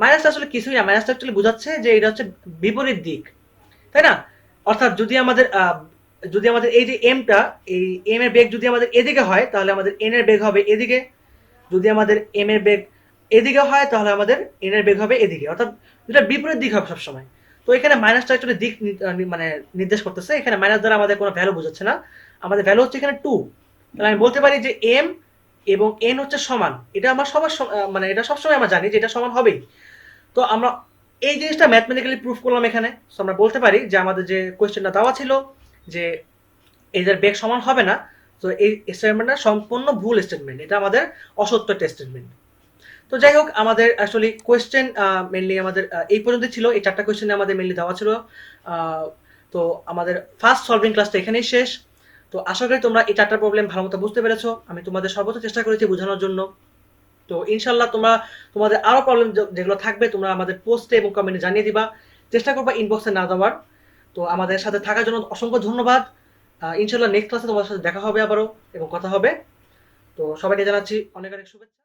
মাইনাসটা আসলে কিছুই না, মাইনাসটা অ্যাকচুয়ালি বোঝাচ্ছে যে এটা হচ্ছে বিপরীত দিক, তাই না? অর্থাৎ যদি আমাদের এই যে এমটা, এই এম এর বেগ যদি আমাদের এদিকে হয় তাহলে আমাদের এন এর বেগ হবে এদিকে, যদি আমাদের এম এর বেগ এদিকে হয় তাহলে আমাদের এন এর বেগ হবে এদিকে, অর্থাৎ দুটা বিপরীত দিক হবে সবসময়। তো এখানে মাইনাসটা অ্যাকচুয়ালি দিক মানে নির্দেশ করতেছে, এখানে মাইনাস দ্বারা আমাদের কোনো ভ্যালু বোঝাচ্ছে না, আমাদের ভ্যালু হচ্ছে এখানে 2। তাহলে আমি বলতে পারি যে এম এবং এন হচ্ছে সমান, এটা আমার সবার মানে এটা সবসময় আমরা জানি যে এটা সমান হবেই। তো আমরা এই জিনিসটা ম্যাথমেটিক্যালি প্রুফ করলাম এখানে। সো আমরা বলতে পারি যে আমাদের যে কোয়েশ্চেনটা দেওয়া ছিল যে এদের বেগ সমান হবে না, তো এই স্টেটমেন্টটা সম্পূর্ণ ভুল স্টেটমেন্ট, এটা আমাদের অসত্য একটা স্টেটমেন্ট। তো যাই হোক, আমাদের আসলে কোয়েশ্চেন মেনলি আমাদের এই পর্যন্ত ছিল, এই 4টা কোয়েশ্চেনে আমাদের মেনলি দেওয়া ছিল। তো আমাদের ফার্স্ট সলভিং ক্লাসটা এখানেই শেষ। তো আশা করি তোমরা এই 4টা প্রবলেম ভালো মতো বুঝতে পেরেছো, আমি তোমাদের সর্বোচ্চ চেষ্টা করেছি বোঝানোর জন্য। তো ইনশাল্লাহ তোমাদের আরো প্রবলেম যেগুলো থাকবে তোমরা আমাদের পোস্টে এবং কমেন্টে জানিয়ে দিবা, চেষ্টা করবা ইনবক্সে না দেওয়ার। তো আমাদের সাথে থাকার জন্য অসংখ্য ধন্যবাদ। ইনশাল্লাহ নেক্সট ক্লাসে তোমাদের সাথে দেখা হবে আবারও এবং কথা হবে। তো সবাইকে জানাচ্ছি অনেক অনেক শুভেচ্ছা।